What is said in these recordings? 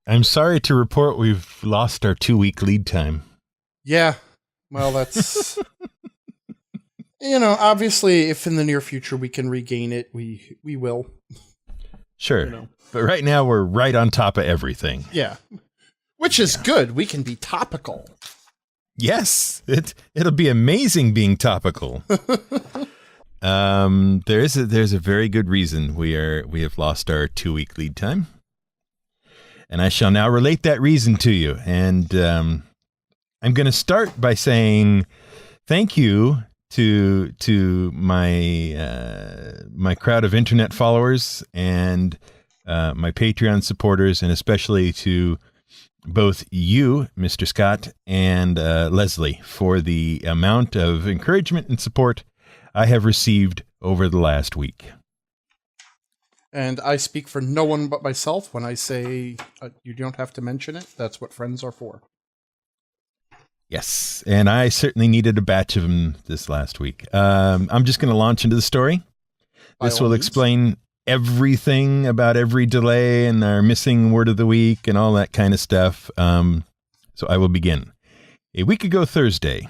I'm sorry to report we've lost our 2-week lead time. Yeah. Well, that's... obviously, if in the near future we can regain it, we will. Sure. But right now, we're right on top of everything. Yeah. Which is good. We can be topical. Yes. It'll be amazing being topical. There's a very good reason we have lost our 2-week lead time. And I shall now relate that reason to you. And I'm going to start by saying thank you to my crowd of internet followers and my Patreon supporters, and especially to both you, Mr. Scott, and Leslie, for the amount of encouragement and support I have received over the last week. And I speak for no one but myself when I say you don't have to mention it. That's what friends are for. Yes, and I certainly needed a batch of them this last week. I'm just going to launch into the story. This will explain everything about every delay and our missing word of the week and all that kind of stuff. So I will begin. A week ago Thursday,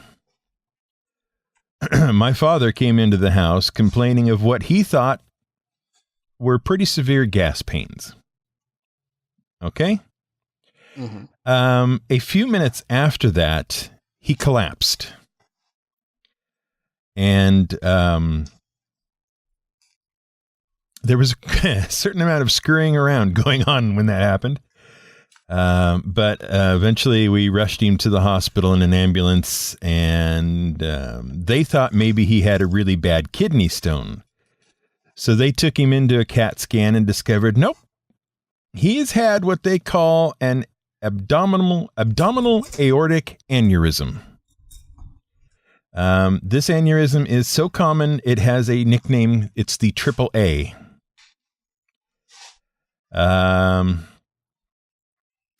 my father came into the house complaining of what he thought were pretty severe gas pains. Okay? Mm-hmm. A few minutes after that, he collapsed. And there was a certain amount of scurrying around going on when that happened. But eventually we rushed him to the hospital in an ambulance, and they thought maybe he had a really bad kidney stone. So they took him into a CAT scan and discovered, nope, he has had what they call an abdominal aortic aneurysm. This aneurysm is so common, it has a nickname. It's the AAA.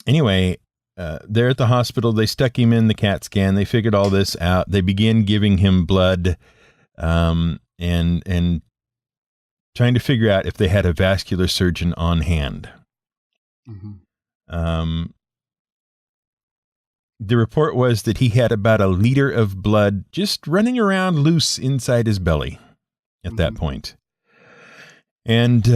Anyway, they're at the hospital. They stuck him in the CAT scan. They figured all this out. They began giving him blood, and trying to figure out if they had a vascular surgeon on hand. Mm-hmm. The report was that he had about a liter of blood just running around loose inside his belly at that point. And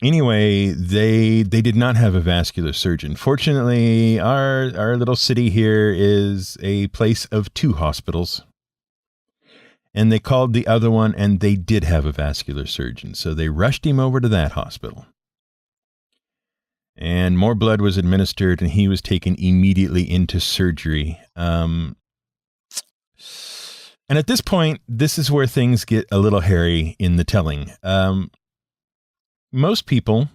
anyway, they did not have a vascular surgeon. Fortunately, our little city here is a place of 2 hospitals. And they called the other one, and they did have a vascular surgeon. So they rushed him over to that hospital. And more blood was administered, and he was taken immediately into surgery. And at this point, this is where things get a little hairy in the telling. Most people,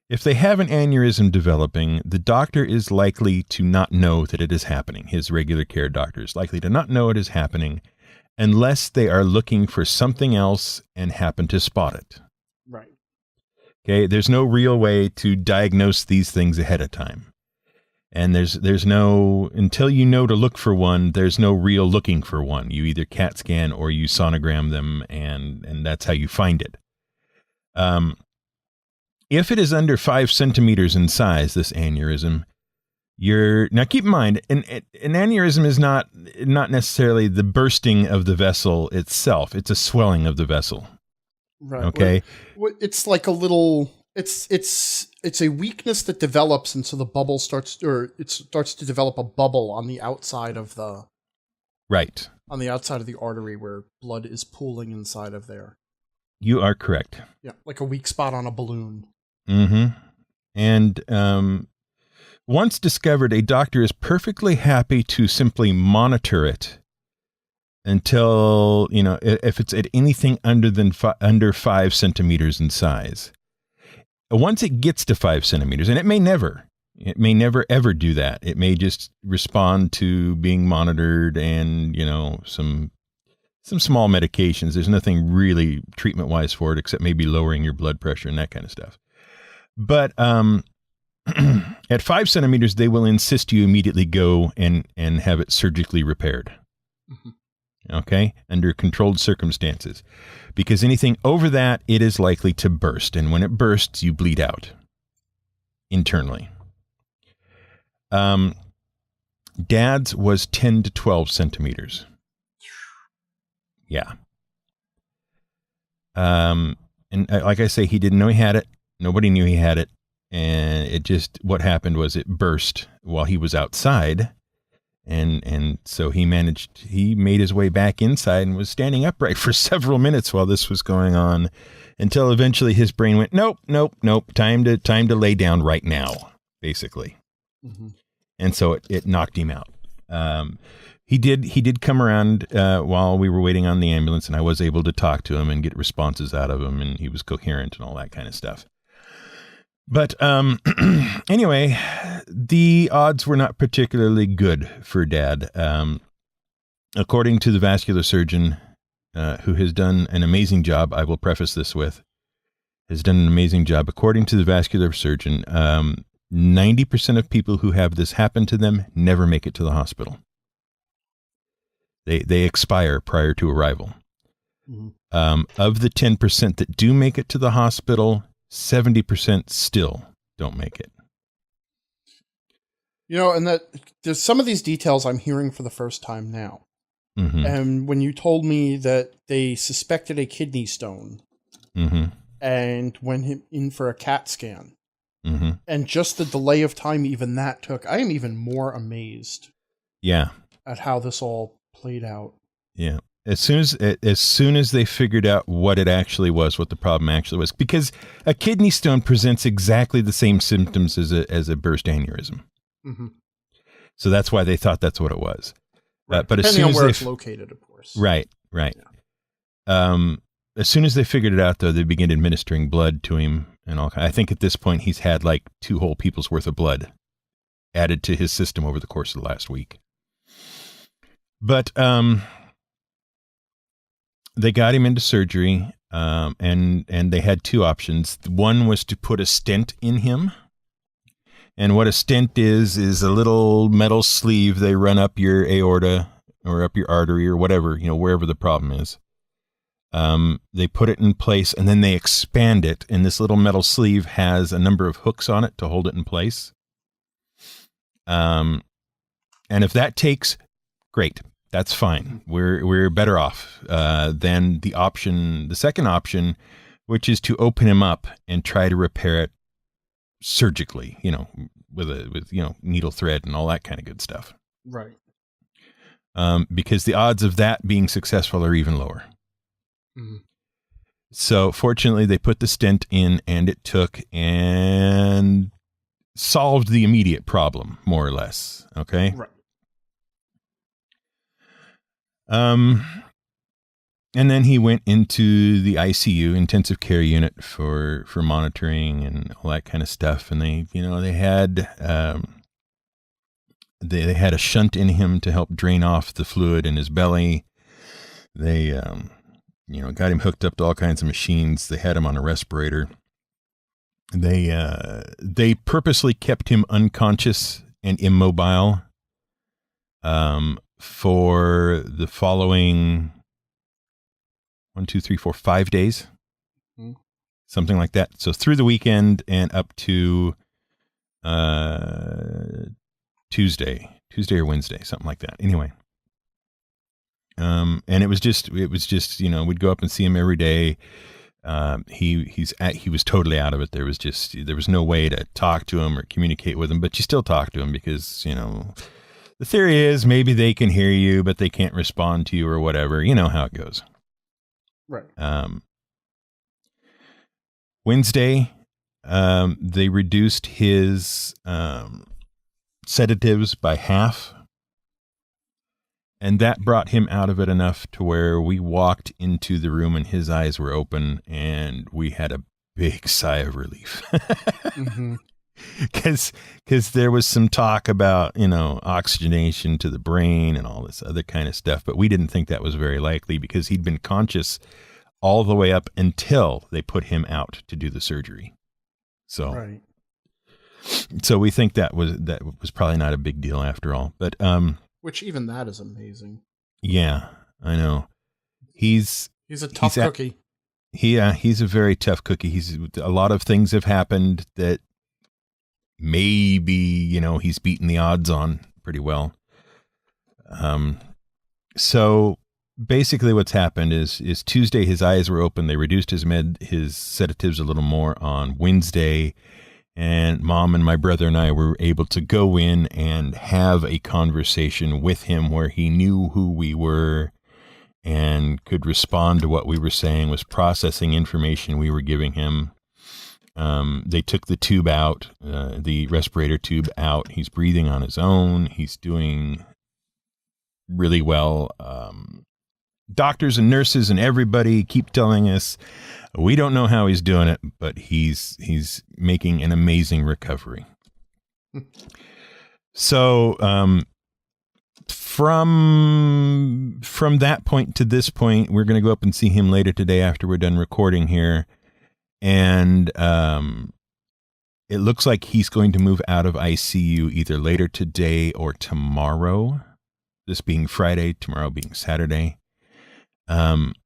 if they have an aneurysm developing, the doctor is likely to not know that it is happening. His regular care doctor is likely to not know it is happening unless they are looking for something else and happen to spot it. Right. Okay, there's no real way to diagnose these things ahead of time. And there's no, until you know to look for one, there's no real looking for one. You either CAT scan or you sonogram them, and that's how you find it. If it is under 5 centimeters in size, this aneurysm, now keep in mind, an aneurysm is not necessarily the bursting of the vessel itself. It's a swelling of the vessel. Right. Okay. It's like a little, it's a weakness that develops, and so the bubble starts to develop a bubble on the outside of the, right. On the outside of the artery where blood is pooling inside of there. You are correct. Yeah. Like a weak spot on a balloon. Mm-hmm. And once discovered, a doctor is perfectly happy to simply monitor it until, if it's at anything under 5 centimeters in size. Once it gets to 5 centimeters, and it may never ever do that. It may just respond to being monitored and, some small medications. There's nothing really treatment-wise for it except maybe lowering your blood pressure and that kind of stuff. But at 5 centimeters, they will insist you immediately go and have it surgically repaired. Mm-hmm. okay, under controlled circumstances. Because anything over that, it is likely to burst. And when it bursts, you bleed out internally. Dad's was 10 to 12 centimeters. Yeah. And like I say, he didn't know he had it. Nobody knew he had it. And it just, what happened was it burst while he was outside. And so he made his way back inside and was standing upright for several minutes while this was going on, until eventually his brain went, nope. Time to lay down right now, basically. Mm-hmm. And so it knocked him out. He did come around while we were waiting on the ambulance, and I was able to talk to him and get responses out of him, and he was coherent and all that kind of stuff. But anyway, the odds were not particularly good for Dad. According to the vascular surgeon, who has done an amazing job, I will preface this with, has done an amazing job. According to the vascular surgeon, 90% of people who have this happen to them never make it to the hospital. They expire prior to arrival. Mm-hmm. Of the 10% that do make it to the hospital, 70% still don't make it. And that there's some of these details I'm hearing for the first time now. Mm-hmm. And when you told me that they suspected a kidney stone, mm-hmm. and went in for a CAT scan, mm-hmm. and just the delay of time even that took, I am even more amazed. Yeah. At how this all played out. Yeah. As soon as they figured out what it actually was, what the problem actually was, because a kidney stone presents exactly the same symptoms as a burst aneurysm. Mm-hmm. So that's why they thought that's what it was. Right. But depending as soon on as where it's located, of course. Right. Yeah. As soon as they figured it out, though, they began administering blood to him and all. I think at this point he's had like 2 whole people's worth of blood added to his system over the course of the last week. But they got him into surgery, and they had 2 options. One was to put a stent in him. And what a stent is a little metal sleeve they run up your aorta or up your artery or whatever, wherever the problem is. They put it in place, and then they expand it, and this little metal sleeve has a number of hooks on it to hold it in place. And if that takes, great. That's fine. We're better off than the second option, which is to open him up and try to repair it surgically, with needle thread and all that kind of good stuff. Right. Because the odds of that being successful are even lower. Mm-hmm. So fortunately, they put the stent in, and it took and solved the immediate problem, more or less. Okay. Right. And then he went into the ICU, intensive care unit, for monitoring and all that kind of stuff. And they had they had a shunt in him to help drain off the fluid in his belly. They got him hooked up to all kinds of machines. They had him on a respirator. They purposely kept him unconscious and immobile for the following 5 days, something like that. So through the weekend and up to Tuesday or Wednesday, something like that. Anyway, and it was just we'd go up and see him every day. He was totally out of it. There was no way to talk to him or communicate with him, but you still talk to him because the theory is maybe they can hear you, but they can't respond to you or whatever. You know how it goes. Right. Wednesday, they reduced his sedatives by half, and that brought him out of it enough to where we walked into the room and his eyes were open, and we had a big sigh of relief. Mm-hmm. Because there was some talk about, oxygenation to the brain and all this other kind of stuff, but we didn't think that was very likely because he'd been conscious all the way up until they put him out to do the surgery. So, right. So we think that was probably not a big deal after all, but which even that is amazing. Yeah. I know. He's a tough cookie. He's a very tough cookie. A lot of things have happened that maybe, he's beaten the odds on pretty well. So basically what's happened is Tuesday, his eyes were open. They reduced his sedatives a little more on Wednesday, and Mom and my brother and I were able to go in and have a conversation with him where he knew who we were and could respond to what we were saying, was processing information we were giving him. They took the tube out, the respirator tube out. He's breathing on his own. He's doing really well. Doctors and nurses and everybody keep telling us we don't know how he's doing it, but he's making an amazing recovery. So from that point to this point, we're going to go up and see him later today after we're done recording here. And it looks like he's going to move out of ICU either later today or tomorrow. This being Friday, tomorrow being Saturday. And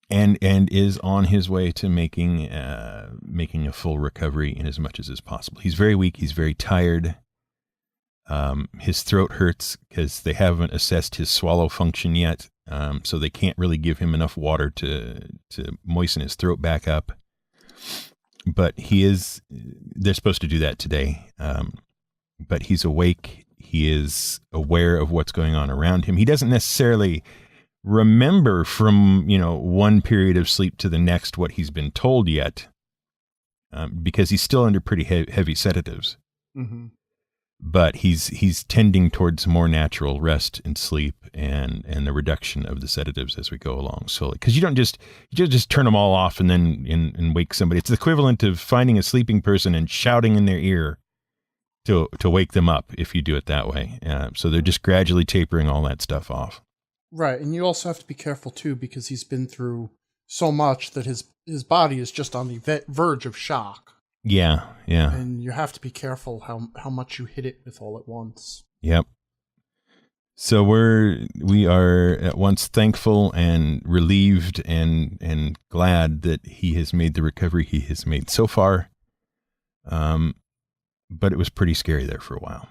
is on his way to making a full recovery in as much as is possible. He's very weak. He's very tired. His throat hurts because they haven't assessed his swallow function yet. So they can't really give him enough water to moisten his throat back up. But they're supposed to do that today. But he's awake. He is aware of what's going on around him. He doesn't necessarily remember from, one period of sleep to the next what he's been told yet, because he's still under pretty heavy sedatives. Mm-hmm. But he's tending towards more natural rest and sleep and the reduction of the sedatives as we go along slowly. Because you don't just turn them all off and then and wake somebody. It's the equivalent of finding a sleeping person and shouting in their ear to wake them up if you do it that way. So they're just gradually tapering all that stuff off. Right, and you also have to be careful too, because he's been through so much that his body is just on the verge of shock. Yeah. And you have to be careful how much you hit it with all at once. Yep. So we are at once thankful and relieved and glad that he has made the recovery he has made so far. But it was pretty scary there for a while.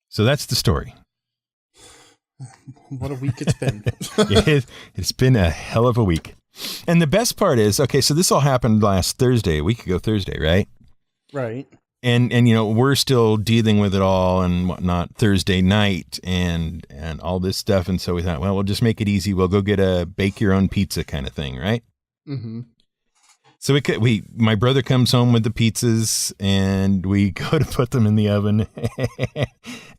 So that's the story. What a week it's been. It's been a hell of a week. And the best part is, okay, so this all happened last Thursday, a week ago Thursday, right? Right. And we're still dealing with it all and whatnot Thursday night and all this stuff. And so we thought, well, we'll just make it easy. We'll go get a bake your own pizza kind of thing, right? Mm-hmm. So my brother comes home with the pizzas and we go to put them in the oven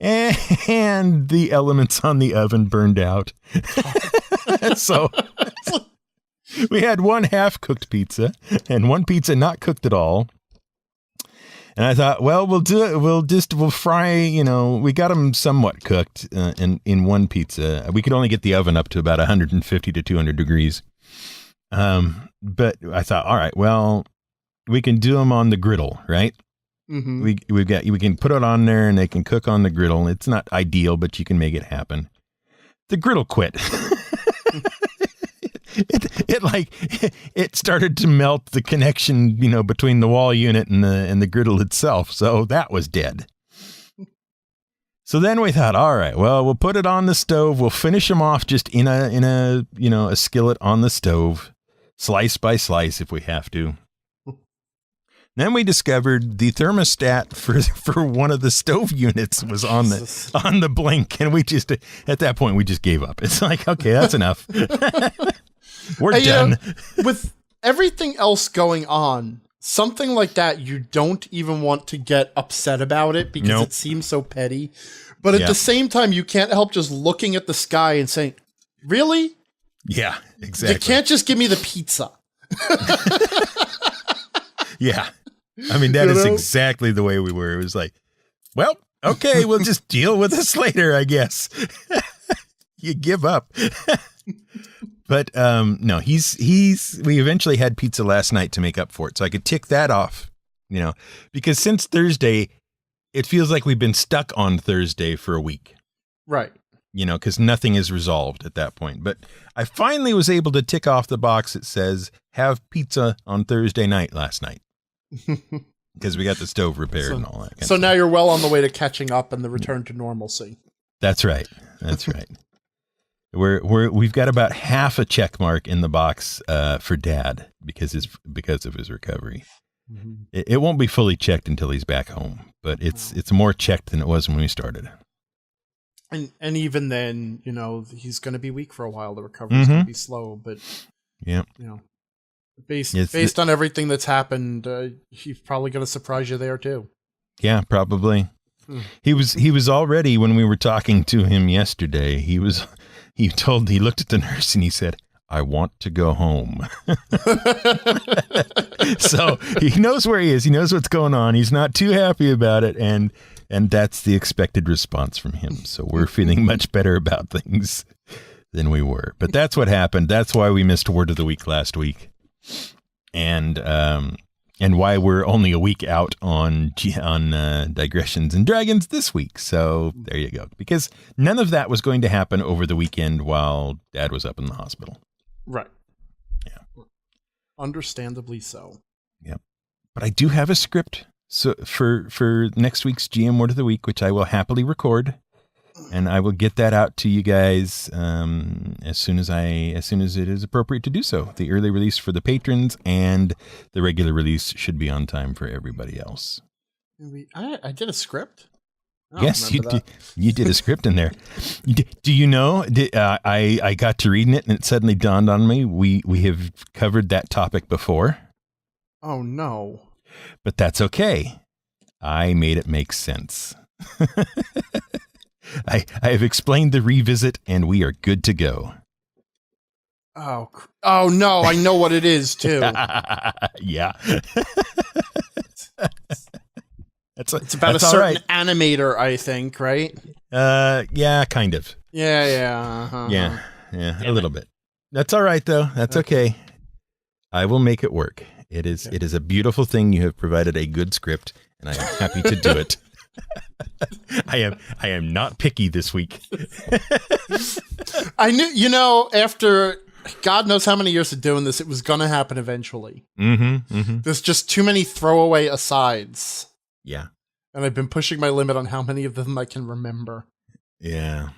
and the elements on the oven burned out. So we had one half cooked pizza and one pizza not cooked at all. And I thought, well, we'll do it. We'll fry, we got them somewhat cooked in one pizza. We could only get the oven up to about 150 to 200 degrees. But I thought, all right, well, we can do them on the griddle, right? Mm-hmm. We can put it on there and they can cook on the griddle. It's not ideal, but you can make it happen. The griddle quit. It started to melt the connection, between the wall unit and the griddle itself. So that was dead. So then we thought, all right, well, we'll put it on the stove. We'll finish them off just in a skillet on the stove, slice by slice if we have to. Then we discovered the thermostat for one of the stove units was on the blink, and at that point we just gave up. It's like, okay, that's enough. We're done. With everything else going on, something like that, you don't even want to get upset about it because It seems so petty. But at the same time, you can't help just looking at the sky and saying, really? Yeah, exactly. You can't just give me the pizza. Yeah. I mean, that is exactly the way we were. It was like, well, okay, we'll just deal with this later, I guess. You give up. But no, we eventually had pizza last night to make up for it. So I could tick that off, because since Thursday, it feels like we've been stuck on Thursday for a week. Right. because nothing is resolved at that point. But I finally was able to tick off the box that says, have pizza on Thursday night last night. Because we got the stove repaired and all that. So now you're well on the way to catching up and the return to normalcy. That's right. That's right. We've got about half a check mark in the box for Dad because of his recovery. Mm-hmm. It won't be fully checked until he's back home, but it's more checked than it was when we started. And even then, he's going to be weak for a while. The recovery's going to be slow, but yeah, based on everything that's happened, he's probably going to surprise you there too. Yeah, probably. He was already, when we were talking to him yesterday, he looked at the nurse and he said, I want to go home. So he knows where he is. He knows what's going on. He's not too happy about it. And that's the expected response from him. So we're feeling much better about things than we were. But that's what happened. That's why we missed Word of the Week last week. And why we're only a week out on Digressions and Dragons this week. So there you go. Because none of that was going to happen over the weekend while Dad was up in the hospital. Right. Yeah. Understandably so. Yeah. But I do have a script for next week's GM Word of the Week, which I will happily record. And I will get that out to you guys as soon as it is appropriate to do so. The early release for the patrons and the regular release should be on time for everybody else. I did a script. Yes, you did. You did a script in there. Do you know? I got to reading it and it suddenly dawned on me. We have covered that topic before. Oh no! But that's okay. I made it make sense. I have explained the revisit, and we are good to go. Oh no! I know what it is too. Yeah, it's about a certain animator, I think, right? Yeah, kind of. Yeah. Uh-huh. Yeah, a little bit. That's all right, though. That's okay. I will make it work. It is a beautiful thing. You have provided a good script, and I am happy to do it. I am not picky this week. I knew, after God knows how many years of doing this, it was going to happen eventually. There's just too many throwaway asides. Yeah. And I've been pushing my limit on how many of them I can remember. Yeah.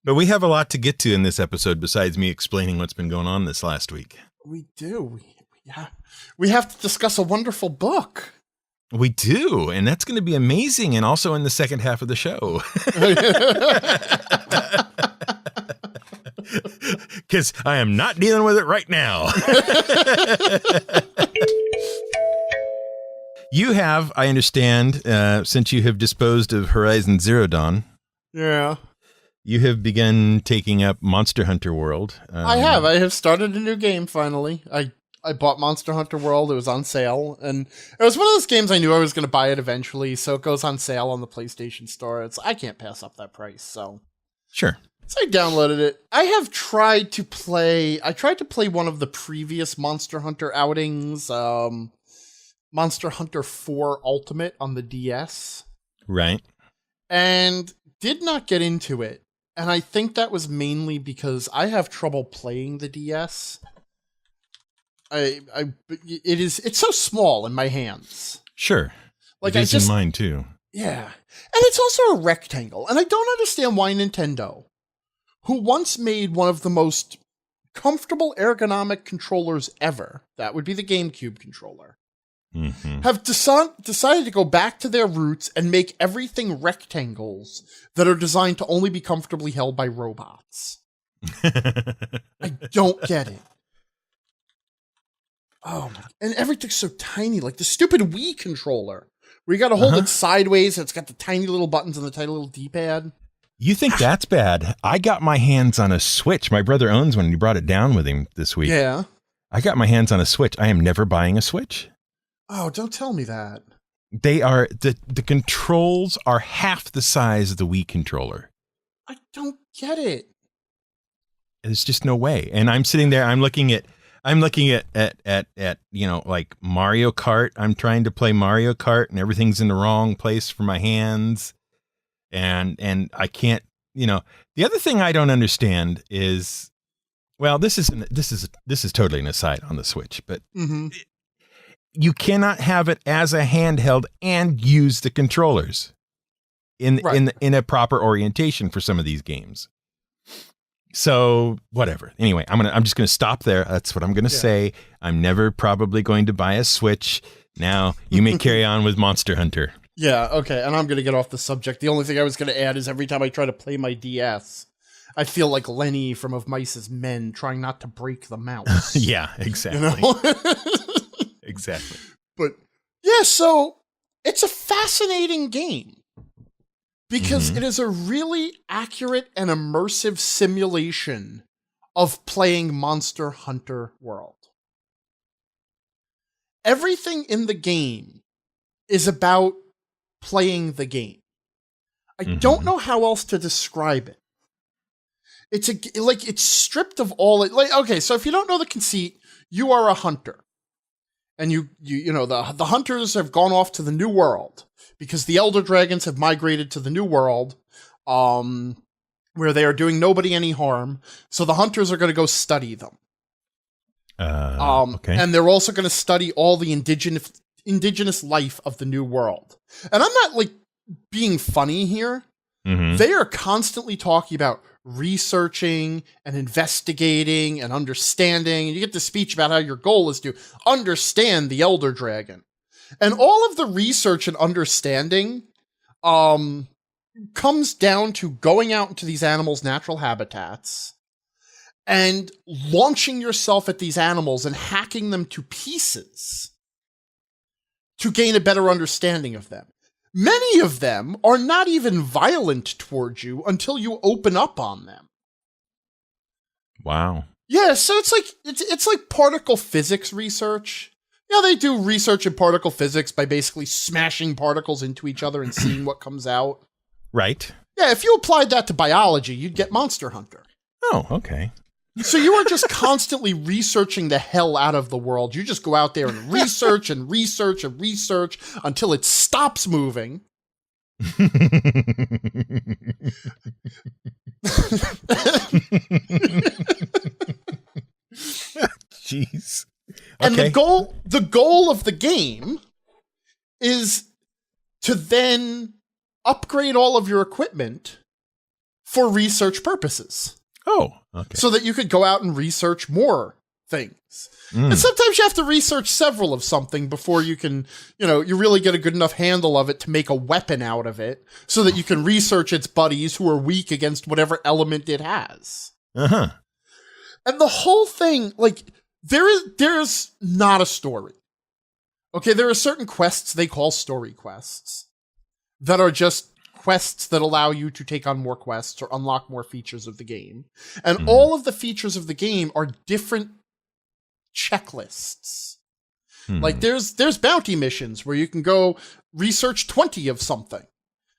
But we have a lot to get to in this episode besides me explaining what's been going on this last week. We do. We have to discuss a wonderful book. We do, and that's going to be amazing, and also in the second half of the show. Because I am not dealing with it right now. You have, I understand, since you have disposed of Horizon Zero Dawn. Yeah. You have begun taking up Monster Hunter World. I have started a new game, finally. I bought Monster Hunter World. It was on sale, and it was one of those games I knew I was going to buy it eventually, so it goes on sale on the PlayStation Store. I can't pass up that price, so. Sure. So I downloaded it. I tried to play one of the previous Monster Hunter outings, Monster Hunter 4 Ultimate on the DS. Right. And did not get into it. And I think that was mainly because I have trouble playing the DS. It's so small in my hands. Sure. Like, it is in mine too. Yeah. And it's also a rectangle. And I don't understand why Nintendo, who once made one of the most comfortable ergonomic controllers ever, that would be the GameCube controller, have decided to go back to their roots and make everything rectangles that are designed to only be comfortably held by robots. I don't get it. Oh my! And everything's so tiny, like the stupid Wii controller, where you got to hold it sideways, and it's got the tiny little buttons and the tiny little D-pad. You think that's bad? I got my hands on a Switch. My brother owns one, and he brought it down with him this week. Yeah. I got my hands on a Switch. I am never buying a Switch. Oh, don't tell me that. They are the controls are half the size of the Wii controller. I don't get it. There's just no way. And I'm sitting there. I'm looking at like Mario Kart. I'm trying to play Mario Kart, and everything's in the wrong place for my hands, and I can't the other thing I don't understand is, well, this is totally an aside on the Switch, but you cannot have it as a handheld and use the controllers in a proper orientation for some of these games. So whatever. Anyway, I'm just gonna stop there. That's what I'm gonna say. I'm never probably going to buy a Switch. Now you may carry on with Monster Hunter. Yeah, okay, and I'm going to get off the subject. The only thing I was going to add is every time I try to play my DS, I feel like Lenny from Of Mice's Men trying not to break the mouse. Yeah, exactly. Exactly. But, yeah, so it's a fascinating game because it is a really accurate and immersive simulation of playing Monster Hunter World. Everything in the game is about playing the game. I don't know how else to describe it. It's stripped of all it. Okay, so if you don't know the conceit, you are a hunter, and the hunters have gone off to the New World because the Elder Dragons have migrated to the New World, where they are doing nobody any harm. So the hunters are going to go study them. Okay. And they're also going to study all the indigenous life of the New World. And I'm not being funny here. They are constantly talking about researching and investigating and understanding. And you get the speech about how your goal is to understand the Elder Dragon. And all of the research and understanding comes down to going out into these animals' natural habitats and launching yourself at these animals and hacking them to pieces to gain a better understanding of them. Many of them are not even violent towards you until you open up on them. Wow. Yeah, so it's like particle physics research. They do research in particle physics by basically smashing particles into each other and seeing what comes out. Right. Yeah, if you applied that to biology, you'd get Monster Hunter. Oh, okay. So you are just constantly researching the hell out of the world. You just go out there and research and research and research until it stops moving. Jeez. And the goal of the game is to then upgrade all of your equipment for research purposes. Oh, okay. So that you could go out and research more things. And sometimes you have to research several of something before you can, you really get a good enough handle of it to make a weapon out of it so that you can research its buddies who are weak against whatever element it has. Uh-huh. And the whole thing, there's not a story. Okay, there are certain quests they call story quests that are just quests that allow you to take on more quests or unlock more features of the game. And all of the features of the game are different checklists. There's bounty missions where you can go research 20 of something.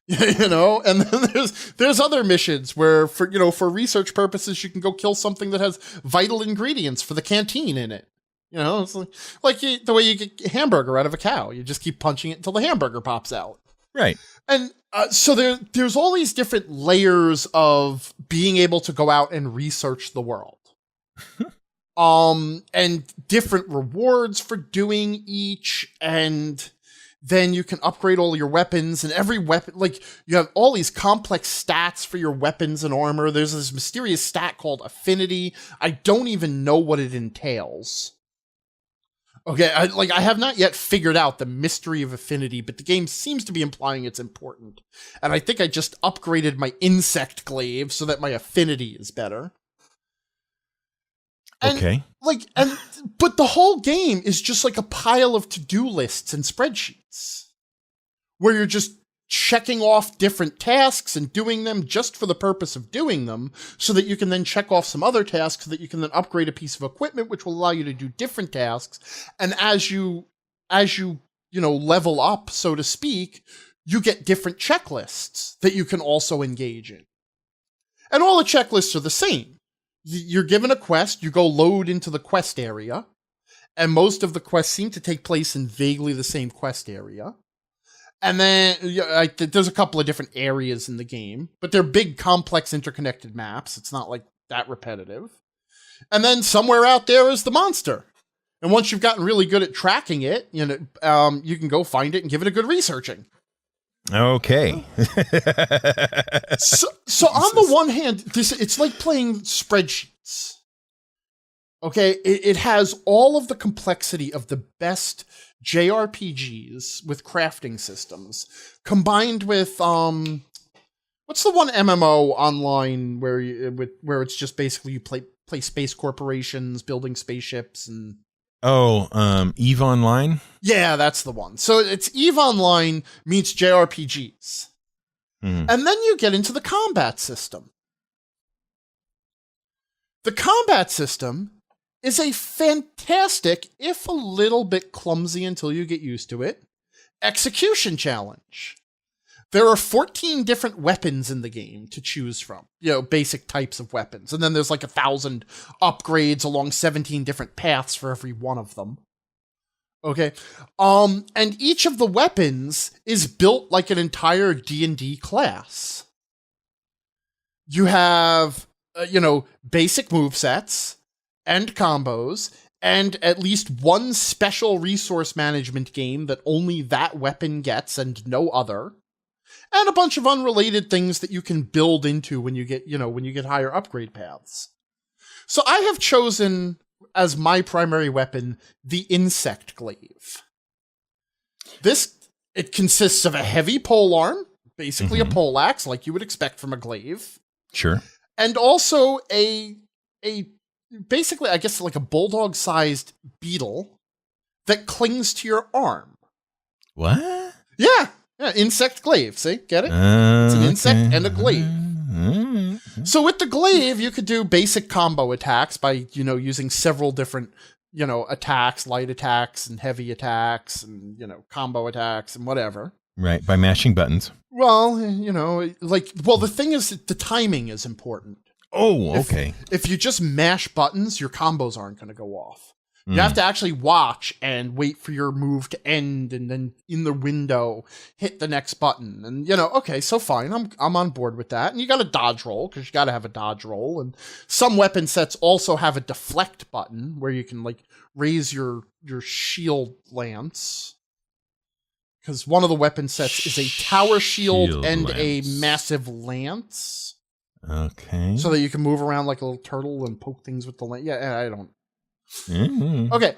And then there's other missions where for research purposes you can go kill something that has vital ingredients for the canteen in it. It's like the way you get a hamburger out of a cow. You just keep punching it until the hamburger pops out. Right. And so there's all these different layers of being able to go out and research the world. And different rewards for doing each. And then you can upgrade all your weapons, and every weapon, you have all these complex stats for your weapons and armor. There's this mysterious stat called affinity. I don't even know what it entails. Okay, I have not yet figured out the mystery of affinity, but the game seems to be implying it's important. And I think I just upgraded my insect glaive so that my affinity is better. And, okay. But the whole game is just like a pile of to-do lists and spreadsheets where you're just checking off different tasks and doing them just for the purpose of doing them so that you can then check off some other tasks so that you can then upgrade a piece of equipment which will allow you to do different tasks. And as you level up, so to speak, you get different checklists that you can also engage in. And all the checklists are the same. You're given a quest, you go load into the quest area, and most of the quests seem to take place in vaguely the same quest area. And then there's a couple of different areas in the game, but they're big, complex, interconnected maps. It's not like that repetitive. And then somewhere out there is the monster. And once you've gotten really good at tracking it, you can go find it and give it a good researching. Okay. So on the one hand, it's like playing spreadsheets. Okay, it has all of the complexity of the best JRPGs with crafting systems, combined with what's the one MMO online where it's just basically you play space corporations building spaceships and EVE Online? Yeah, that's the one. So it's EVE Online meets JRPGs. And then you get into the combat system. The combat system is a fantastic, if a little bit clumsy until you get used to it, execution challenge. There are 14 different weapons in the game to choose from, basic types of weapons. And then there's like 1,000 upgrades along 17 different paths for every one of them. Okay. And each of the weapons is built like an entire D&D class. You have, basic movesets and combos, and at least one special resource management game that only that weapon gets and no other. And a bunch of unrelated things that you can build into when you get higher upgrade paths. So I have chosen as my primary weapon the insect glaive. It consists of a heavy polearm, basically a poleaxe, like you would expect from a glaive. Sure. And also a basically, I guess, like a bulldog-sized beetle that clings to your arm. What? Yeah, insect glaive. See, get it? It's an insect and a glaive. So with the glaive, you could do basic combo attacks by, using several different, attacks, light attacks and heavy attacks and, combo attacks and whatever. Right, by mashing buttons. Well, the thing is that the timing is important. Oh, okay. If you just mash buttons, your combos aren't going to go off. You have to actually watch and wait for your move to end, and then in the window, hit the next button. And, okay, so fine, I'm on board with that. And you got a dodge roll, because you got to have a dodge roll. And some weapon sets also have a deflect button, where you can, raise your shield lance. Because one of the weapon sets is a tower shield and lance. A massive lance. Okay. So that you can move around like a little turtle and poke things with the lance. Yeah, I don't... Okay.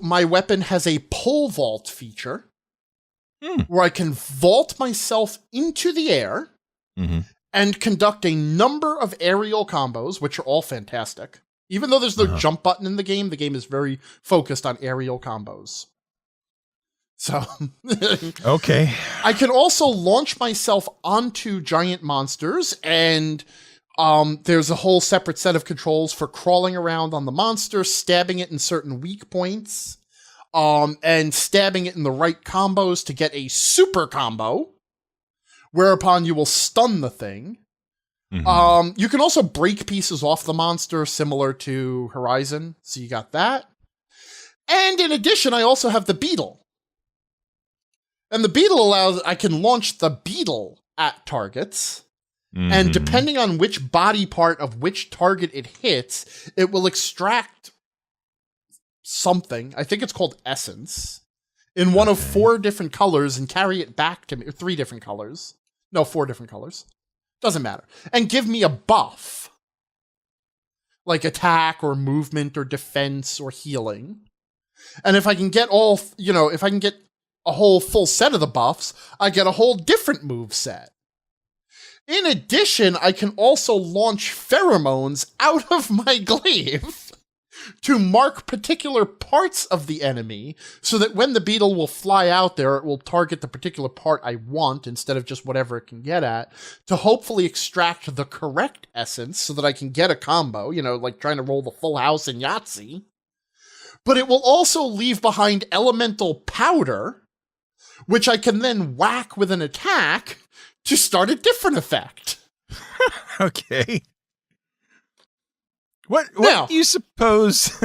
My weapon has a pole vault feature where I can vault myself into the air and conduct a number of aerial combos, which are all fantastic. Even though there's no jump button in the game is very focused on aerial combos. So, okay. I can also launch myself onto giant monsters, and there's a whole separate set of controls for crawling around on the monster, stabbing it in certain weak points, and stabbing it in the right combos to get a super combo, whereupon you will stun the thing. You can also break pieces off the monster, similar to Horizon, so you got that. And in addition, I also have the beetle. And the beetle I can launch the beetle at targets. And depending on which body part of which target it hits, it will extract something. I think it's called essence in one of 4 different colors and carry it back to me. Or 3 different colors. No, 4 different colors. Doesn't matter. And give me a buff. Like attack or movement or defense or healing. And if I can get a whole full set of the buffs, I get a whole different move set. In addition, I can also launch pheromones out of my glaive to mark particular parts of the enemy so that when the beetle will fly out there, it will target the particular part I want instead of just whatever it can get at to hopefully extract the correct essence so that I can get a combo, like trying to roll the full house in Yahtzee. But it will also leave behind elemental powder, which I can then whack with an attack to start a different effect. Okay. What do you suppose?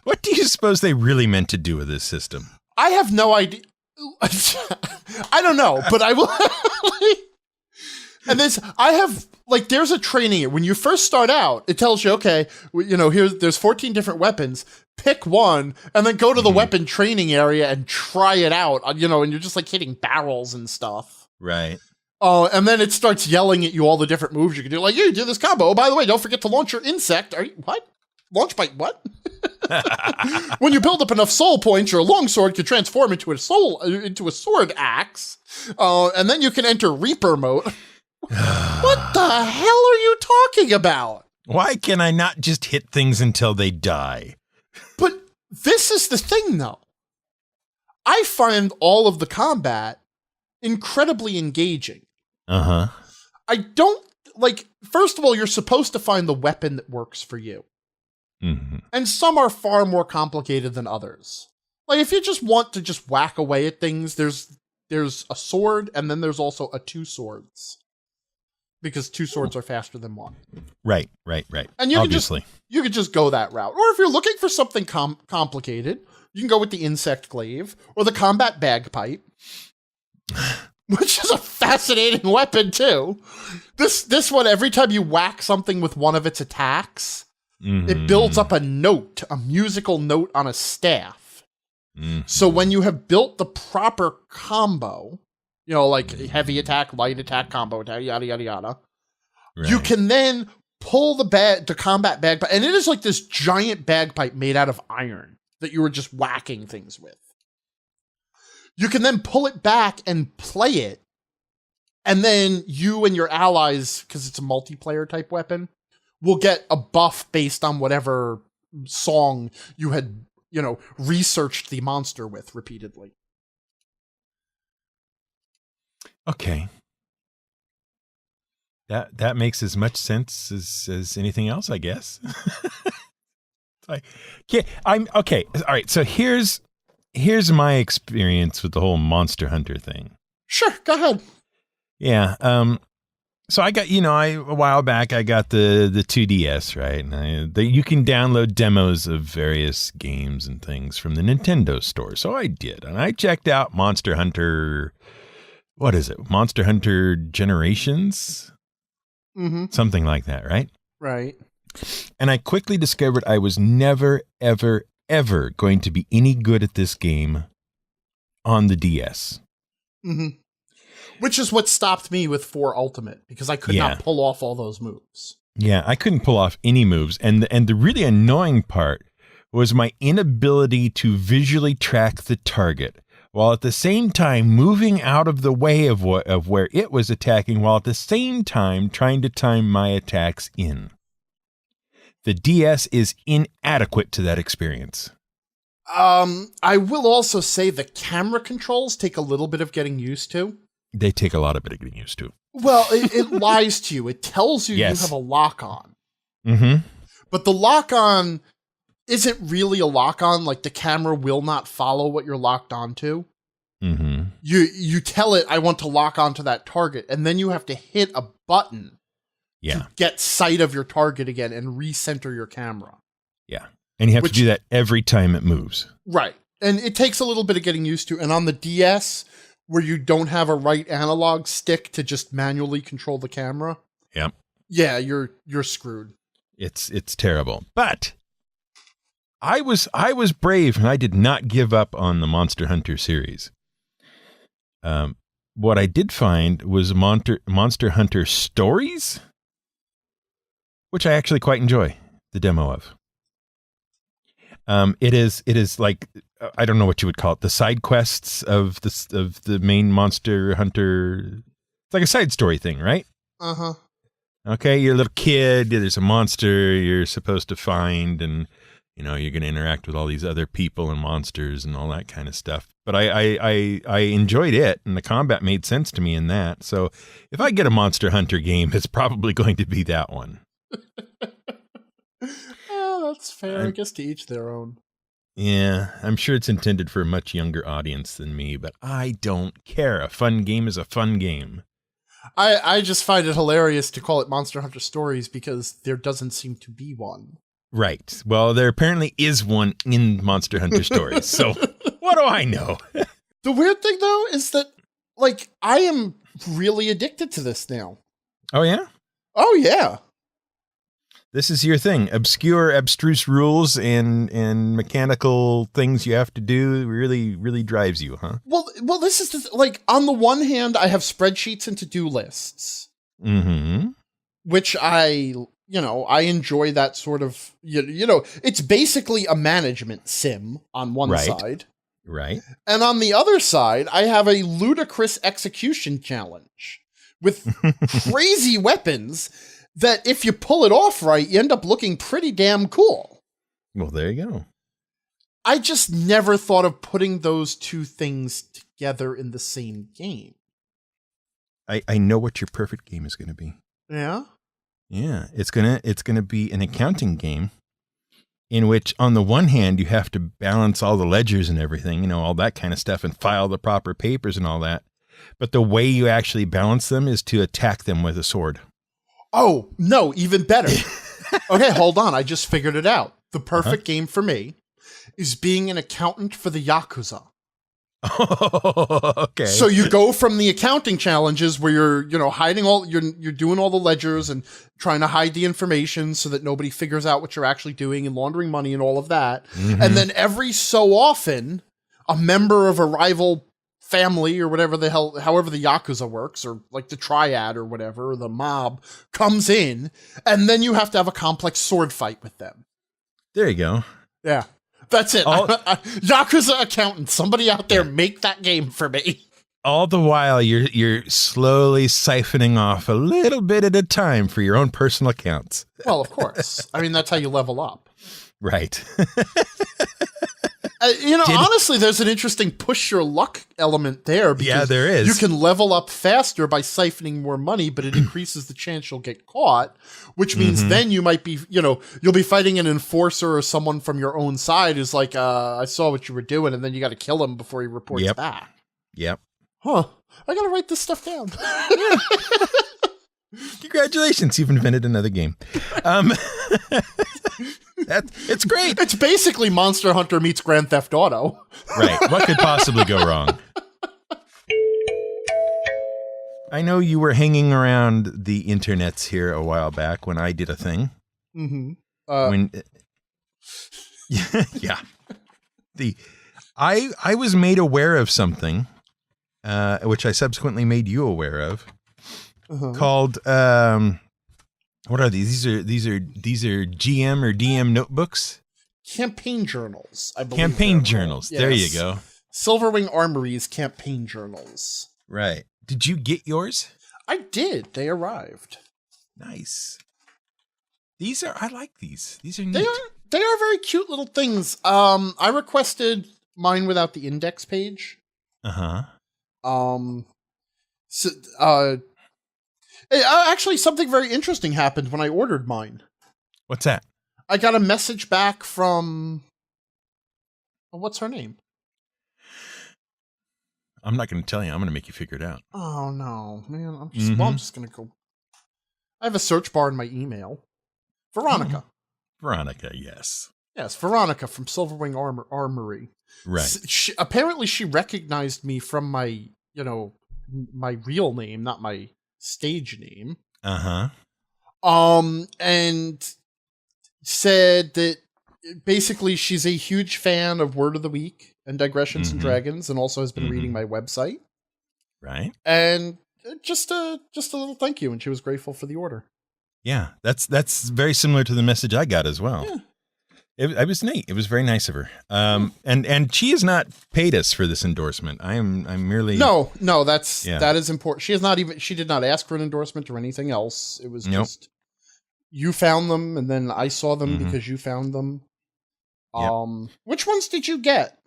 What do you suppose they really meant to do with this system? I have no idea. I don't know, but I will. And there's a training. When you first start out, it tells you, okay, there's 14 different weapons. Pick one, and then go to the weapon training area and try it out. And you're just like hitting barrels and stuff. Right. Oh, and then it starts yelling at you all the different moves you can do. Like, you do this combo. Oh, by the way, don't forget to launch your insect. What? Launch by what? When you build up enough soul points, your longsword can transform into a sword axe. And then you can enter Reaper mode. What the hell are you talking about? Why can I not just hit things until they die? But this is the thing, though. I find all of the combat incredibly engaging. Uh-huh. I don't, first of all, you're supposed to find the weapon that works for you. Mm-hmm. And some are far more complicated than others. Like, if you just want to just whack away at things, there's a sword, and then there's also a 2 swords. Because 2 swords are faster than 1. Right. And you Obviously. you could just go that route. Or if you're looking for something complicated, you can go with the insect glaive or the combat bagpipe, which is a fascinating weapon too. This one, every time you whack something with one of its attacks, it builds up a musical note on a staff. So when you have built the proper combo, like heavy attack, light attack, combo attack, yada, yada, yada. Right. You can then pull the combat bagpipe, and it is like this giant bagpipe made out of iron that you were just whacking things with. You can then pull it back and play it, and then you and your allies, because it's a multiplayer type weapon, will get a buff based on whatever song you had, researched the monster with repeatedly. Okay. That makes as much sense as anything else, I guess. I'm okay. All right. So here's my experience with the whole Monster Hunter thing. Sure, go ahead. Yeah. So I got, a while back I got the 2DS, right? And you can download demos of various games and things from the Nintendo store. So I did, and I checked out Monster Hunter. What is it? Monster Hunter Generations? Mm-hmm. Something like that, right? Right. And I quickly discovered I was never, ever, ever going to be any good at this game on the DS. Mm-hmm. Which is what stopped me with 4 Ultimate, because I could not pull off all those moves. Yeah, I couldn't pull off any moves. And the really annoying part was my inability to visually track the target, while at the same time moving out of the way of where it was attacking, while at the same time trying to time my attacks in. The DS is inadequate to that experience. I will also say the camera controls take a little bit of getting used to. They take a lot of getting used to. Well, it lies to you. It tells you you have a lock-on. Mm-hmm. But the lock-on isn't really a lock-on. Like, the camera will not follow what you're locked onto. Mm-hmm. You tell it, I want to lock onto that target, and then you have to hit a button to get sight of your target again and recenter your camera. Yeah. And you have to do that every time it moves. Right. And it takes a little bit of getting used to. And on the DS, where you don't have a right analog stick to just manually control the camera. Yep. Yeah, you're screwed. It's terrible. But I was brave, and I did not give up on the Monster Hunter series. What I did find was Monster Hunter Stories, which I actually quite enjoy the demo of. It is like, I don't know what you would call it, the side quests of the main Monster Hunter. It's like a side story thing, right? Uh-huh. Okay, you're a little kid, there's a monster you're supposed to find, and you're going to interact with all these other people and monsters and all that kind of stuff. But I enjoyed it, and the combat made sense to me in that. So if I get a Monster Hunter game, it's probably going to be that one. That's fair. I guess to each their own. Yeah, I'm sure it's intended for a much younger audience than me, but I don't care. A fun game is a fun game. I just find it hilarious to call it Monster Hunter Stories because there doesn't seem to be one. Right. Well, there apparently is one in Monster Hunter Stories. So what do I know? The weird thing, though, is that, like, I am really addicted to this now. Oh, yeah? Oh, yeah. This is your thing. Obscure, abstruse rules and mechanical things you have to do really, really drives you, huh? Well, this is like, on the one hand, I have spreadsheets and to-do lists. Mm-hmm. Which I enjoy that sort of, it's basically a management sim on one side. Right. And on the other side, I have a ludicrous execution challenge with crazy weapons that if you pull it off right, you end up looking pretty damn cool. Well, there you go. I just never thought of putting those two things together in the same game. I know what your perfect game is going to be. Yeah? Yeah, it's gonna be an accounting game in which, on the one hand, you have to balance all the ledgers and everything, all that kind of stuff, and file the proper papers and all that. But the way you actually balance them is to attack them with a sword. Oh, no, even better. Okay, hold on. I just figured it out. The perfect game for me is being an accountant for the Yakuza. Oh, okay. So you go from the accounting challenges where you're hiding you're doing all the ledgers and trying to hide the information so that nobody figures out what you're actually doing and laundering money and all of that. Mm-hmm. And then every so often, a member of a rival family or whatever the hell, however the Yakuza works, or like the triad or whatever, or the mob comes in, and then you have to have a complex sword fight with them. There you go. Yeah. That's it. Yakuza accountant. Somebody out there make that game for me. All the while, you're slowly siphoning off a little bit at a time for your own personal accounts. Well, of course. I mean, that's how you level up. Right. Honestly, there's an interesting push your luck element there. Yeah, there is. You can level up faster by siphoning more money, but it increases the chance you'll get caught, which means then you might be, you'll be fighting an enforcer or someone from your own side who's like, I saw what you were doing, and then you got to kill him before he reports back. Yep. Huh. I got to write this stuff down. Congratulations, you've invented another game. It's great. It's basically Monster Hunter meets Grand Theft Auto. Right. What could possibly go wrong? I know you were hanging around the internets here a while back when I did a thing. Mm-hmm. Yeah. I was made aware of something, which I subsequently made you aware of, called what are these? These are GM or DM notebooks? Campaign journals, I believe. Campaign journals. Yes. There you go. Silverwing Armory's campaign journals. Right. Did you get yours? I did. They arrived. Nice. I like these. These are neat. They are very cute little things. I requested mine without the index page. Actually, something very interesting happened when I ordered mine. What's that? I got a message back from... what's her name? I'm not going to tell you. I'm going to make you figure it out. Oh, no. Man, I'm just going to go... I have a search bar in my email. Veronica. Veronica, yes. Yes, Veronica from Silverwing Armory. Right. Apparently, she recognized me from my, my real name, not my stage name. And said that basically she's a huge fan of Word of the Week and Digressions and Dragons, and also has been reading my website. Right. And just a little thank you, and she was grateful for the order. Yeah, that's very similar to the message I got as well. Yeah. It was neat. It was very nice of her. And she has not paid us for this endorsement. I'm merely no. That is important. She did not ask for an endorsement or anything else. It was just you found them, and then I saw them because you found them. Which ones did you get?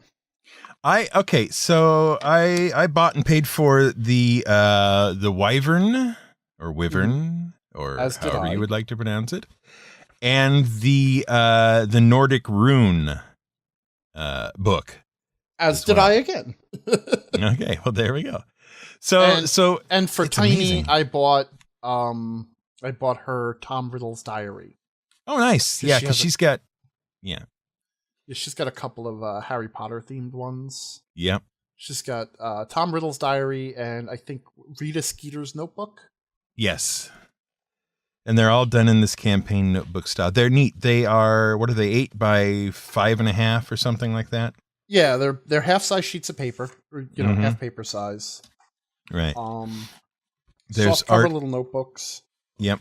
So I bought and paid for the Wyvern or Wyvern or however you would like to pronounce it. And the Nordic Rune book. As did I again. Okay, well there we go. So for Tiny, amazing. I bought her Tom Riddle's diary. Oh, nice. Yeah, because she's got she's got a couple of Harry Potter themed ones. Yep. She's got Tom Riddle's diary and I think Rita Skeeter's notebook. Yes. And they're all done in this campaign notebook style. They're neat. They are, what are they, 8 by 5.5 or something like that? Yeah, they're half-size sheets of paper, or, half paper size. Right. There's soft cover little notebooks. Yep.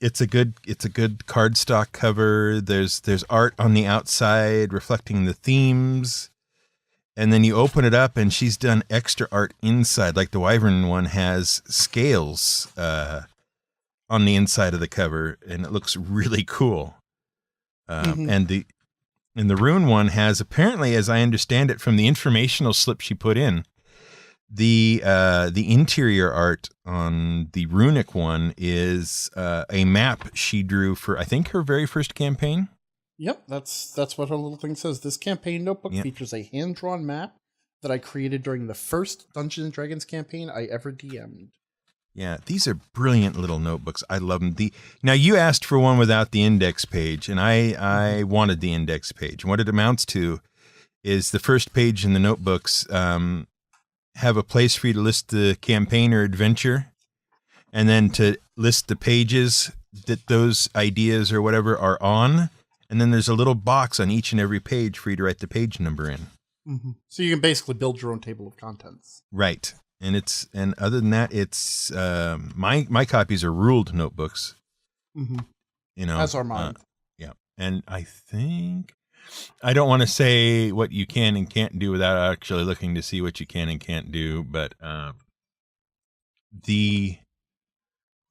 It's a good cardstock cover. There's art on the outside reflecting the themes. And then you open it up and she's done extra art inside. Like the Wyvern one has scales on the inside of the cover, and it looks really cool. And the Rune one has, apparently, as I understand it from the informational slip she put in, the interior art on the Runic one is a map she drew for, I think, her very first campaign. Yep, that's what her little thing says. This campaign notebook features a hand-drawn map that I created during the first Dungeons & Dragons campaign I ever DM'd. Yeah, these are brilliant little notebooks. I love them. Now, you asked for one without the index page, and I wanted the index page. And what it amounts to is the first page in the notebooks have a place for you to list the campaign or adventure, and then to list the pages that those ideas or whatever are on. And then there's a little box on each and every page for you to write the page number in. Mm-hmm. So you can basically build your own table of contents. Right. And other than that, it's my copies are ruled notebooks. Mm-hmm. As are mine. Yeah. And I think I don't want to say what you can and can't do without actually looking to see what you can and can't do. But what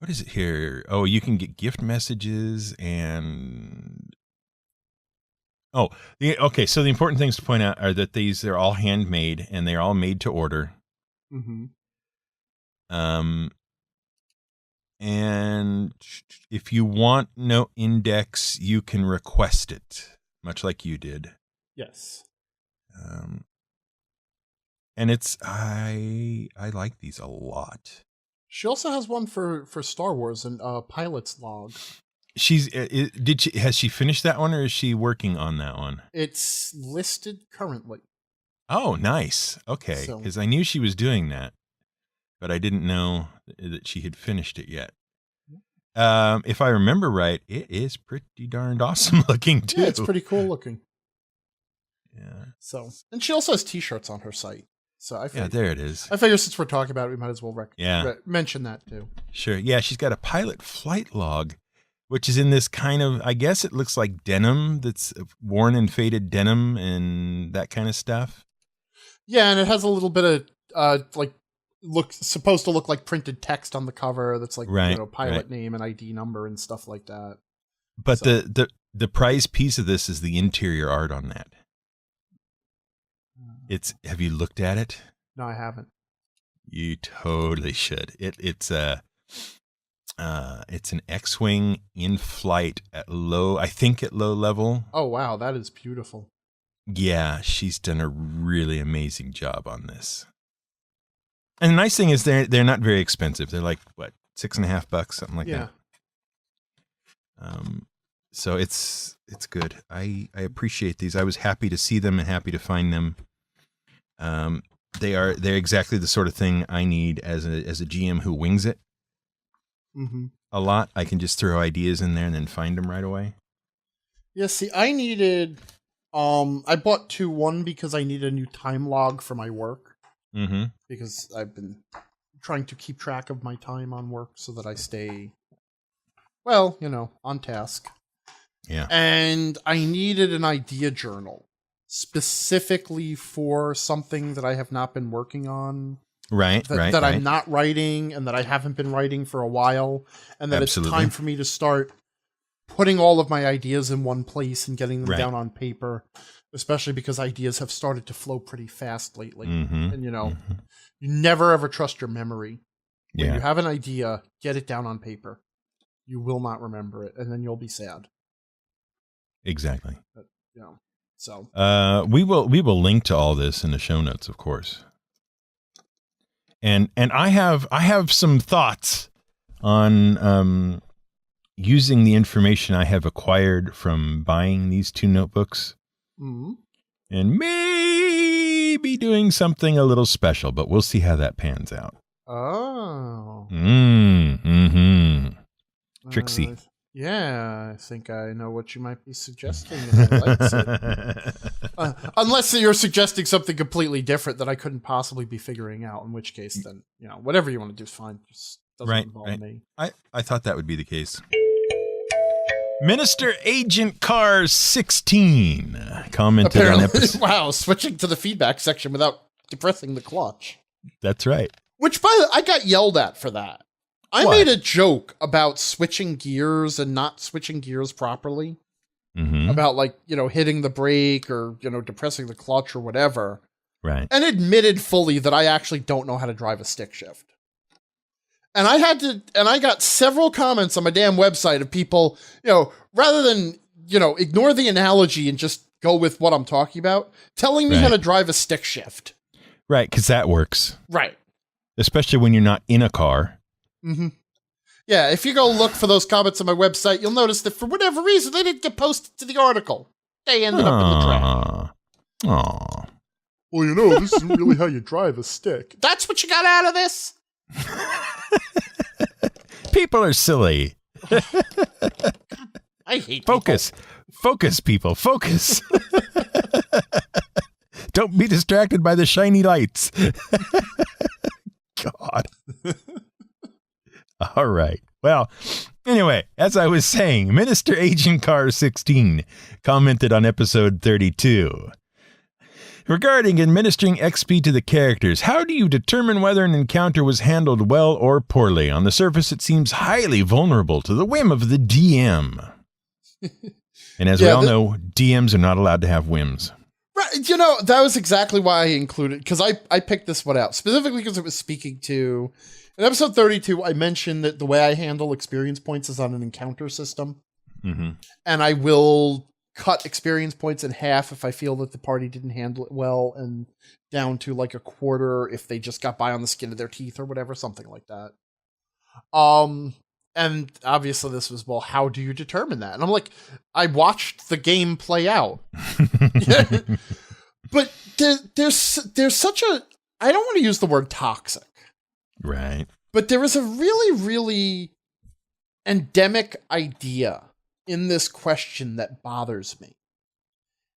is it here? Oh, you can get gift messages and okay. So the important things to point out are that they're all handmade and they're all made to order. Mm-hmm. And if you want no index, you can request it, much like you did. Yes. And I like these a lot. She also has one for Star Wars and Pilot's Log. Has she finished that one, or is she working on that one? It's listed currently. Oh, nice. Okay, because I knew she was doing that, but I didn't know that she had finished it yet. If I remember right, it is pretty darned awesome looking too. Yeah, it's pretty cool looking. Yeah. So, and she also has T-shirts on her site. So I figured, there it is. I figure since we're talking about it, we might as well mention that too. Sure. Yeah, she's got a pilot flight log, which is in this kind of, I guess it looks like denim, that's worn and faded denim and that kind of stuff. Yeah, and it has a little bit of supposed to look like printed text on the cover that's like pilot name and ID number and stuff like that. But the prize piece of this is the interior art on that. Have you looked at it? No, I haven't. You totally should. It's an X-wing in flight at low level. Oh wow, that is beautiful. Yeah, she's done a really amazing job on this. And the nice thing is they're not very expensive. They're like what, $6.50, something like that. So it's good. I appreciate these. I was happy to see them and happy to find them. They're exactly the sort of thing I need as a GM who wings it a lot. I can just throw ideas in there and then find them right away. Yeah, see, I needed I bought 2, one because I need a new time log for my work. Mm-hmm. Because I've been trying to keep track of my time on work so that I stay, on task. Yeah. And I needed an idea journal specifically for something that I have not been working on. Right. That I'm not writing and that I haven't been writing for a while. And that It's time for me to start putting all of my ideas in one place and getting them down on paper. Especially because ideas have started to flow pretty fast lately. Mm-hmm. And, you never ever trust your memory. When you have an idea, get it down on paper. You will not remember it, and then you'll be sad. Exactly. But, so. We will link to all this in the show notes, of course. And I have some thoughts on using the information I have acquired from buying these 2 notebooks. Mm-hmm. And maybe be doing something a little special, but we'll see how that pans out. Oh. Trixie. Yeah, I think I know what you might be suggesting. And I likes it. Unless you're suggesting something completely different that I couldn't possibly be figuring out, in which case, then, whatever you want to do is fine. Just doesn't involve me. I thought that would be the case. Minister Agent Car 16 commented Apparently, on episode... Wow, switching to the feedback section without depressing the clutch. That's right. Which, by the way, I got yelled at for that. I made a joke about switching gears and not switching gears properly. Mm-hmm. About, hitting the brake or, depressing the clutch or whatever. Right. And admitted fully that I actually don't know how to drive a stick shift. And I got several comments on my damn website of people, rather than, ignore the analogy and just go with what I'm talking about, telling me how to drive a stick shift. Right, because that works. Right. Especially when you're not in a car. Mm-hmm. Yeah, if you go look for those comments on my website, you'll notice that for whatever reason, they didn't get posted to the article. They ended up in the trash. Aww. Well, this isn't really how you drive a stick. That's what you got out of this? People are silly. I hate Focus. people. Focus, people. Focus. Don't be distracted by the shiny lights. God. All right. Well, anyway, as I was saying, Minister Agent Car 16 commented on episode 32. Regarding administering XP to the characters, how do you determine whether an encounter was handled well or poorly? On the surface, it seems highly vulnerable to the whim of the DM. And as we all know, DMs are not allowed to have whims. Right. That was exactly why I included, because I picked this one out, specifically because it was speaking to, in episode 32, I mentioned that the way I handle experience points is on an encounter system. Mm-hmm. And I will cut experience points in half if I feel that the party didn't handle it well, and down to a quarter if they just got by on the skin of their teeth or whatever, something like that. And obviously this was, well, how do you determine that? And I'm like, I watched the game play out. But there's such a, I don't want to use the word toxic. Right. But there is a really, really endemic idea in this question that bothers me.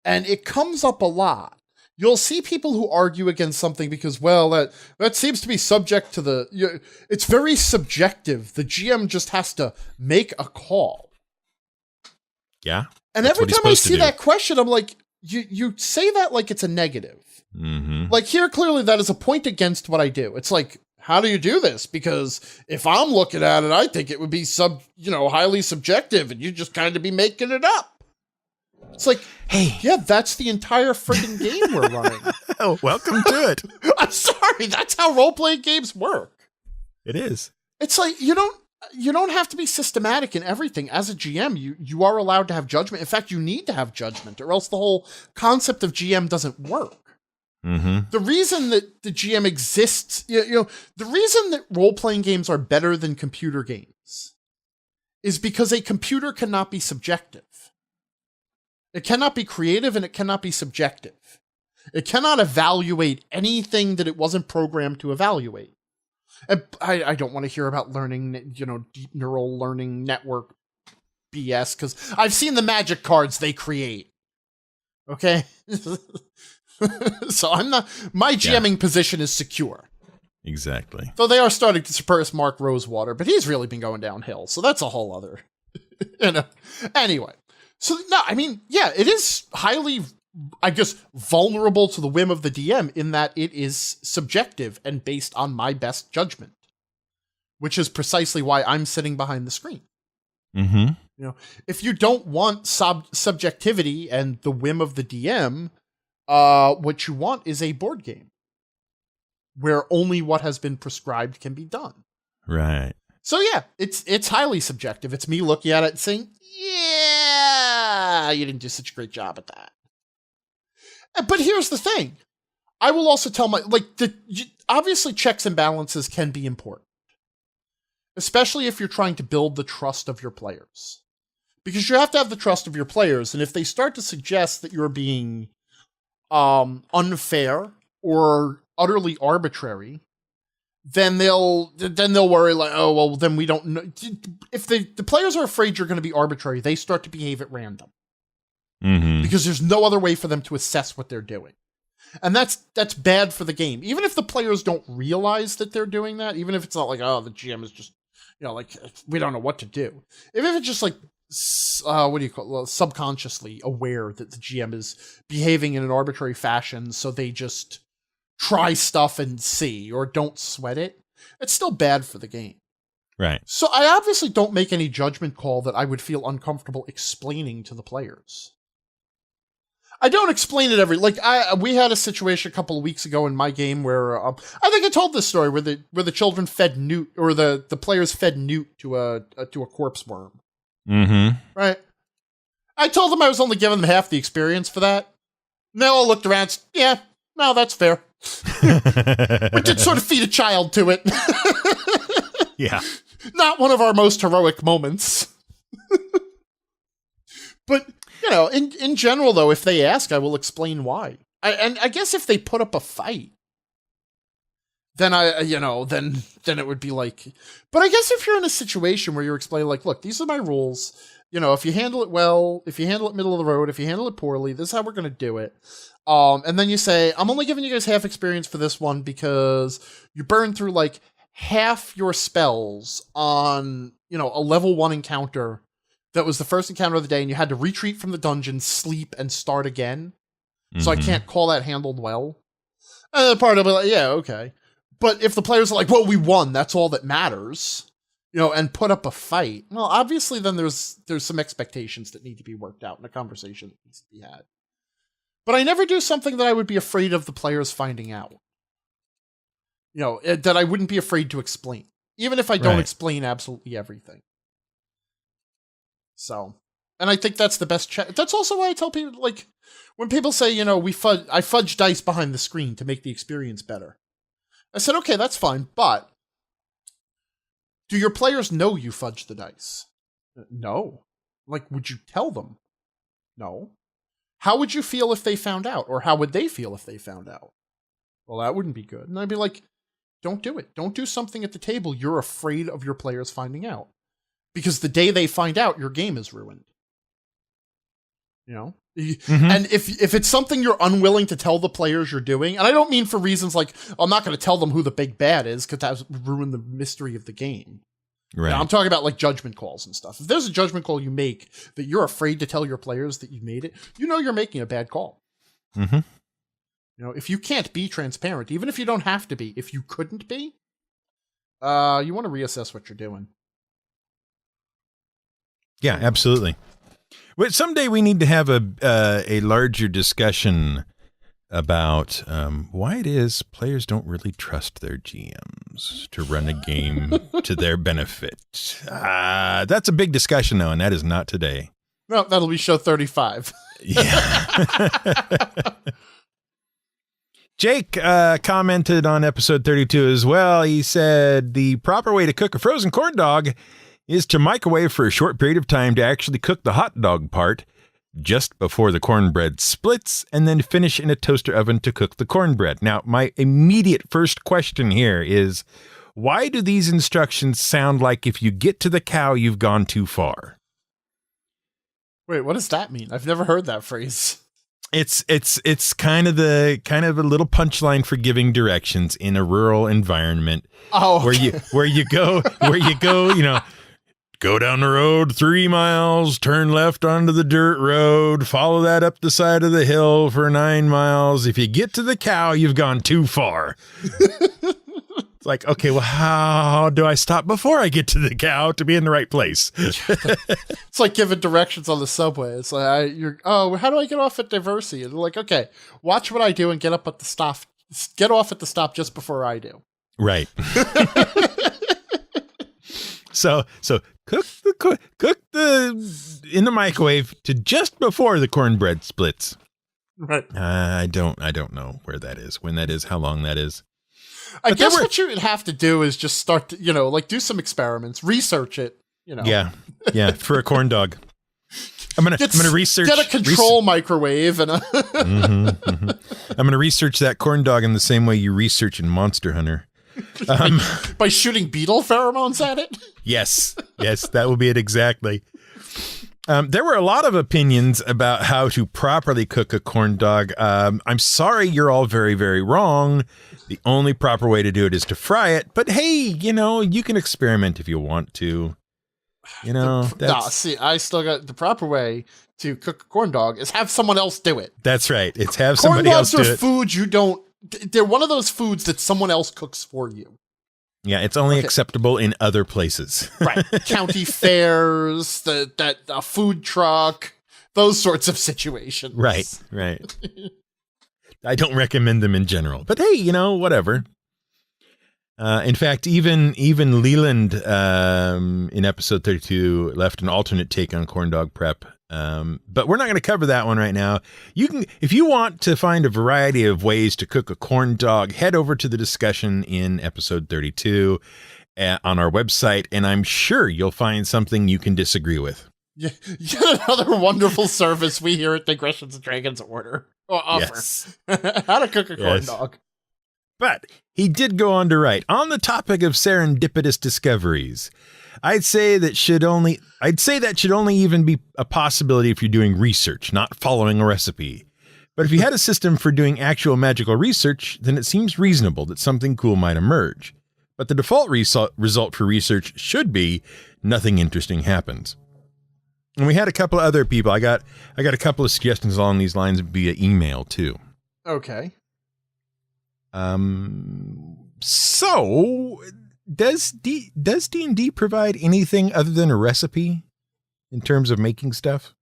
And it comes up a lot. You'll see people who argue against something because, well, that seems to be subject to the... it's very subjective. The GM just has to make a call. Yeah. And every time I see that question, I'm like, you say that like it's a negative. Mm-hmm. Like here, clearly that is a point against what I do. It's like, how do you do this? Because if I'm looking at it, I think it would be highly subjective, and you just kind of be making it up. It's like, hey, yeah, that's the entire friggin' game we're running. Welcome to it. I'm sorry, that's how role-playing games work. It is. It's like you don't have to be systematic in everything. As a GM, you are allowed to have judgment. In fact, you need to have judgment, or else the whole concept of GM doesn't work. Mm-hmm. The reason that the GM exists, the reason that role-playing games are better than computer games is because a computer cannot be subjective. It cannot be creative, and it cannot be subjective. It cannot evaluate anything that it wasn't programmed to evaluate. And I don't want to hear about learning, deep neural learning network BS, because I've seen the magic cards they create. Okay? So I'm not, my GMing position is secure. Exactly. Though they are starting to suppress Mark Rosewater, but he's really been going downhill. So that's a whole other, Anyway. So, no, I mean, yeah, it is highly, I guess, vulnerable to the whim of the DM in that it is subjective and based on my best judgment, which is precisely why I'm sitting behind the screen. Mm-hmm. If you don't want subjectivity and the whim of the DM, what you want is a board game where only what has been prescribed can be done. Right. So, yeah, it's highly subjective. It's me looking at it and saying, yeah, you didn't do such a great job at that. But here's the thing. I will also tell obviously checks and balances can be important, especially if you're trying to build the trust of your players. Because you have to have the trust of your players, and if they start to suggest that you're being unfair or utterly arbitrary, then they'll worry like, oh, well, then we don't know. If the players are afraid you're going to be arbitrary, they start to behave at random. Because there's no other way for them to assess what they're doing. And that's bad for the game. Even if the players don't realize that they're doing that, even if it's not like, oh, the GM is just, like, we don't know what to do. Even if it's just like, subconsciously aware that the GM is behaving in an arbitrary fashion, so they just try stuff and see, or don't sweat it, it's still bad for the game. Right. So I obviously don't make any judgment call that I would feel uncomfortable explaining to the players. I don't explain it we had a situation a couple of weeks ago in my game where I think I told this story where the children fed newt, or the players fed newt to a corpse worm. Right. I told them I was only giving them half the experience for that. And they all looked around. Yeah, no, that's fair. We did sort of feed a child to it. Yeah. Not one of our most heroic moments. But, in general, though, if they ask, I will explain why. I guess if they put up a fight, then then it would be like, but I guess if you're in a situation where you're explaining, like, look, these are my rules. If you handle it well, if you handle it middle of the road, if you handle it poorly, this is how we're going to do it. And then you say, I'm only giving you guys half experience for this one because you burn through like half your spells on, a level 1 encounter that was the first encounter of the day, and you had to retreat from the dungeon, sleep, and start again. So I can't call that handled well. And the part of it, like, yeah, okay. But if the players are like, well, we won, that's all that matters, and put up a fight, well, obviously then there's some expectations that need to be worked out and a conversation that needs to be had. But I never do something that I would be afraid of the players finding out. That I wouldn't be afraid to explain, even if I don't explain absolutely everything. So, and I think that's the best check. That's also why I tell people, like, when people say, I fudge dice behind the screen to make the experience better. I said, okay, that's fine, but do your players know you fudge the dice? No. Like, would you tell them? No. How would you feel if they found out? Or how would they feel if they found out? Well, that wouldn't be good. And I'd be like, don't do it. Don't do something at the table you're afraid of your players finding out. Because the day they find out, your game is ruined. And if it's something you're unwilling to tell the players you're doing, and I don't mean for reasons like, I'm not going to tell them who the big bad is, because that would ruin the mystery of the game. Right. I'm talking about like judgment calls and stuff. If there's a judgment call you make that you're afraid to tell your players that you made it, you're making a bad call. If you can't be transparent, even if you don't have to be, if you couldn't be, you want to reassess what you're doing. Yeah, absolutely. Well, someday we need to have a larger discussion about why it is players don't really trust their GMs to run a game to their benefit. That's a big discussion, though, and that is not today. No, that'll be show 35. Yeah. Jake commented on episode 32 as well. He said the proper way to cook a frozen corn dog is to microwave for a short period of time to actually cook the hot dog part just before the cornbread splits, and then finish in a toaster oven to cook the cornbread. Now, my immediate first question here is, why do these instructions sound like if you get to the cow, you've gone too far? Wait, what does that mean? I've never heard that phrase. It's kind of a little punchline for giving directions in a rural environment. Oh, okay. where you go, go down the road 3 miles, turn left onto the dirt road, follow that up the side of the hill for 9 miles. If you get to the cow, you've gone too far. It's like, okay, well, how do I stop before I get to the cow to be in the right place? It's like giving directions on the subway. It's like, how do I get off at Diversity? And they're like, okay, watch what I do and get off at the stop just before I do. Right. So cook the in the microwave to just before the cornbread splits. Right. I don't know where that is, when that is, how long that is. I guess what you would have to do is just start to, do some experiments, research it, Yeah, for a corn dog. I'm gonna research. Get a control microwave and a. I'm gonna research that corn dog in the same way you research in Monster Hunter. By shooting beetle pheromones at it. Yes, that will be it exactly. There were a lot of opinions about how to properly cook a corn dog. I'm sorry, you're all very, very wrong. The only proper way to do it is to fry it. But hey, you can experiment if you want to. See, I still got the proper way to cook a corn dog is have someone else do it. That's right. It's have somebody else do it. Corn dogs are foods you don't. They're one of those foods that someone else cooks for you. Yeah, it's only acceptable in other places. Right. County fairs, a food truck, those sorts of situations. Right. I don't recommend them in general. But hey, whatever. In fact, even Leland in episode 32 left an alternate take on corn dog prep. But we're not going to cover that one right now. If you want to find a variety of ways to cook a corn dog, head over to the discussion in episode 32 on our website, and I'm sure you'll find something you can disagree with. Yeah, yet another wonderful service we here at Digressions and Dragons offer. Yes. How to cook a corn dog. But he did go on to write, on the topic of serendipitous discoveries, I'd say that should only even be a possibility if you're doing research, not following a recipe. But if you had a system for doing actual magical research, then it seems reasonable that something cool might emerge. But the default result for research should be nothing interesting happens. And we had a couple of other people. I got a couple of suggestions along these lines via email too. Okay. So does D&D provide anything other than a recipe in terms of making stuff?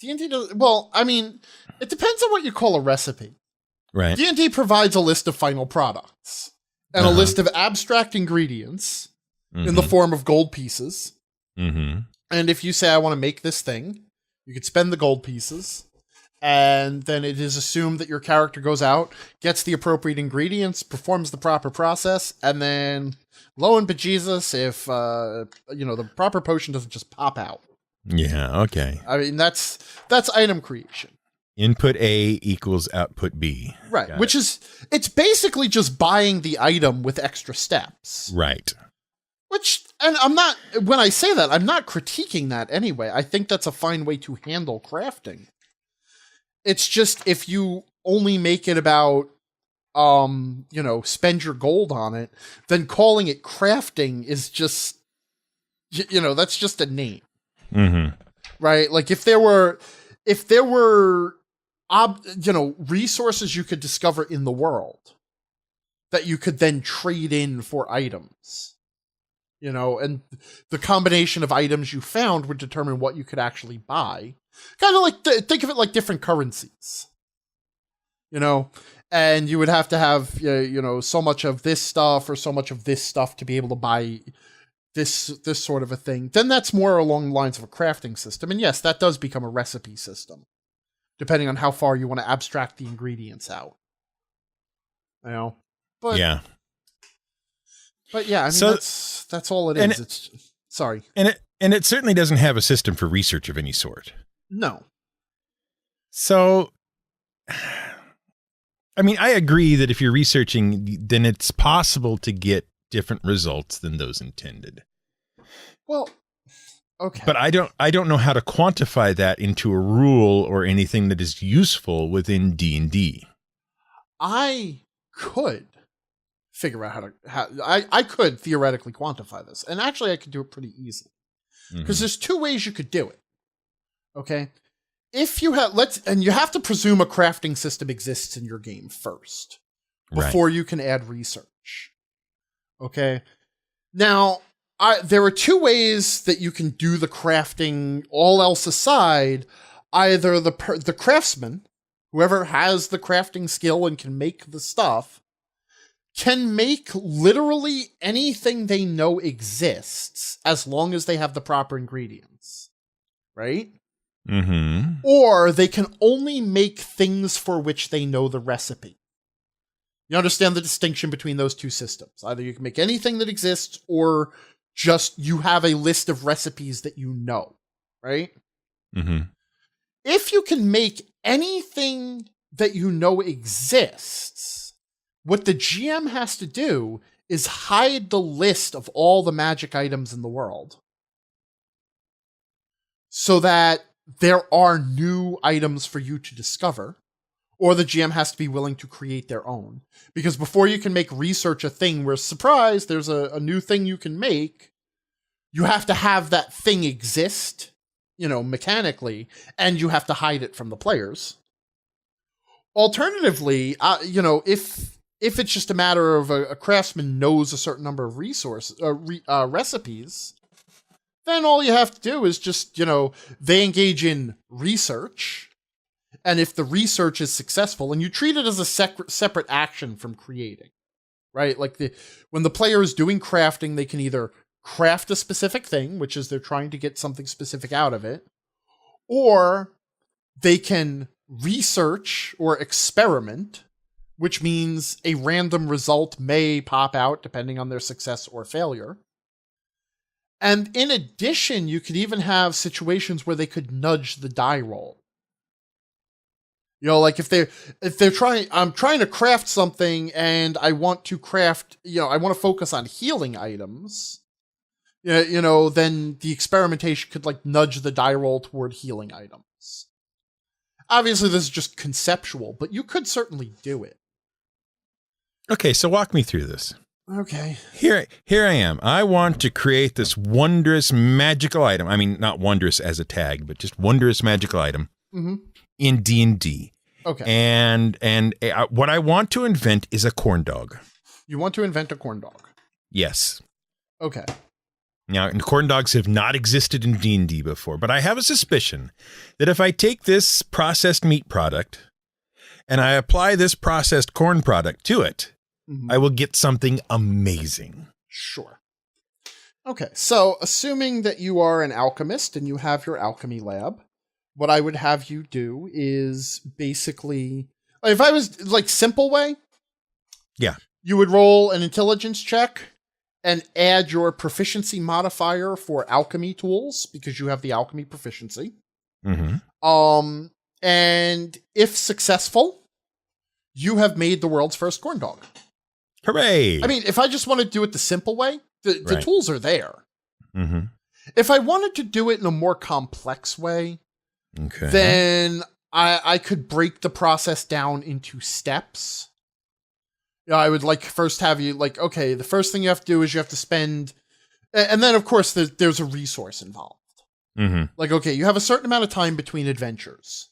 D&D does, well, I mean, it depends on what you call a recipe. Right. D&D provides a list of final products and a list of abstract ingredients in the form of gold pieces. Mm-hmm. And if you say, I want to make this thing, you could spend the gold pieces. And then it is assumed that your character goes out, gets the appropriate ingredients, performs the proper process, and then lo and bejesus, if the proper potion doesn't just pop out. Yeah, okay. I mean, that's item creation. Input A equals output B. Right, it's basically just buying the item with extra steps. Right. When I say that, I'm not critiquing that anyway. I think that's a fine way to handle crafting. It's just if you only make it about, spend your gold on it, then calling it crafting is just, that's just a name. Mm-hmm. Right? Like if there were resources you could discover in the world that you could then trade in for items, and the combination of items you found would determine what you could actually buy. Kind of like, think of it like different currencies, and you would have to have, so much of this stuff or so much of this stuff to be able to buy this sort of a thing. Then that's more along the lines of a crafting system. And yes, that does become a recipe system, depending on how far you want to abstract the ingredients out. But yeah, I mean, that's all it is. Sorry. And it certainly doesn't have a system for research of any sort. No. So, I mean, I agree that if you're researching, then it's possible to get different results than those intended. Well, okay. But I don't know how to quantify that into a rule or anything that is useful within D&D. I could figure out I could theoretically quantify this. And actually I could do it pretty easily. Because there's two ways you could do it. Okay? If you have and you have to presume a crafting system exists in your game first before you can add research. Okay? Now, there are two ways that you can do the crafting, all else aside. Either the craftsman, whoever has the crafting skill and can make the stuff, can make literally anything they know exists as long as they have the proper ingredients. Right? Mm-hmm. Or they can only make things for which they know the recipe. You understand the distinction between those two systems. Either you can make anything that exists, or just you have a list of recipes that you know, right? Mm-hmm. if you can make anything that you know exists, what the GM has to do is hide the list of all the magic items in the world so that there are new items for you to discover, or the GM has to be willing to create their own. Because before you can make research a thing where, surprise, there's a new thing you can make, you have to have that thing exist, mechanically, and you have to hide it from the players. Alternatively, if it's just a matter of a craftsman knows a certain number of recipes, then all you have to do is just, they engage in research. And if the research is successful, and you treat it as a separate action from creating, right? Like when the player is doing crafting, they can either craft a specific thing, which is they're trying to get something specific out of it, or they can research or experiment, which means a random result may pop out depending on their success or failure. And in addition, you could even have situations where they could nudge the die roll. Like if they're trying, I'm trying to craft something and I want to craft, I want to focus on healing items, then the experimentation could like nudge the die roll toward healing items. Obviously, this is just conceptual, but you could certainly do it. Okay, so walk me through this. Okay. Here I am. I want to create this wondrous magical item. I mean, not wondrous as a tag, but just wondrous magical item in D&D. Okay. And what I want to invent is a corn dog. You want to invent a corn dog? Yes. Okay. Now, corn dogs have not existed in D&D before, but I have a suspicion that if I take this processed meat product and I apply this processed corn product to it, I will get something amazing. Sure. Okay, so assuming that you are an alchemist and you have your alchemy lab, what I would have you do is basically, if I was like simple way, you would roll an intelligence check and add your proficiency modifier for alchemy tools because you have the alchemy proficiency. And if successful, you have made the world's first corn dog. Hooray! I mean, if I just want to do it the simple way, the tools are there. If I wanted to do it in a more complex way, then I could break the process down into steps. I would first have you okay, the first thing you have to do is you have to spend, and then of course there's a resource involved. Okay, you have a certain amount of time between adventures.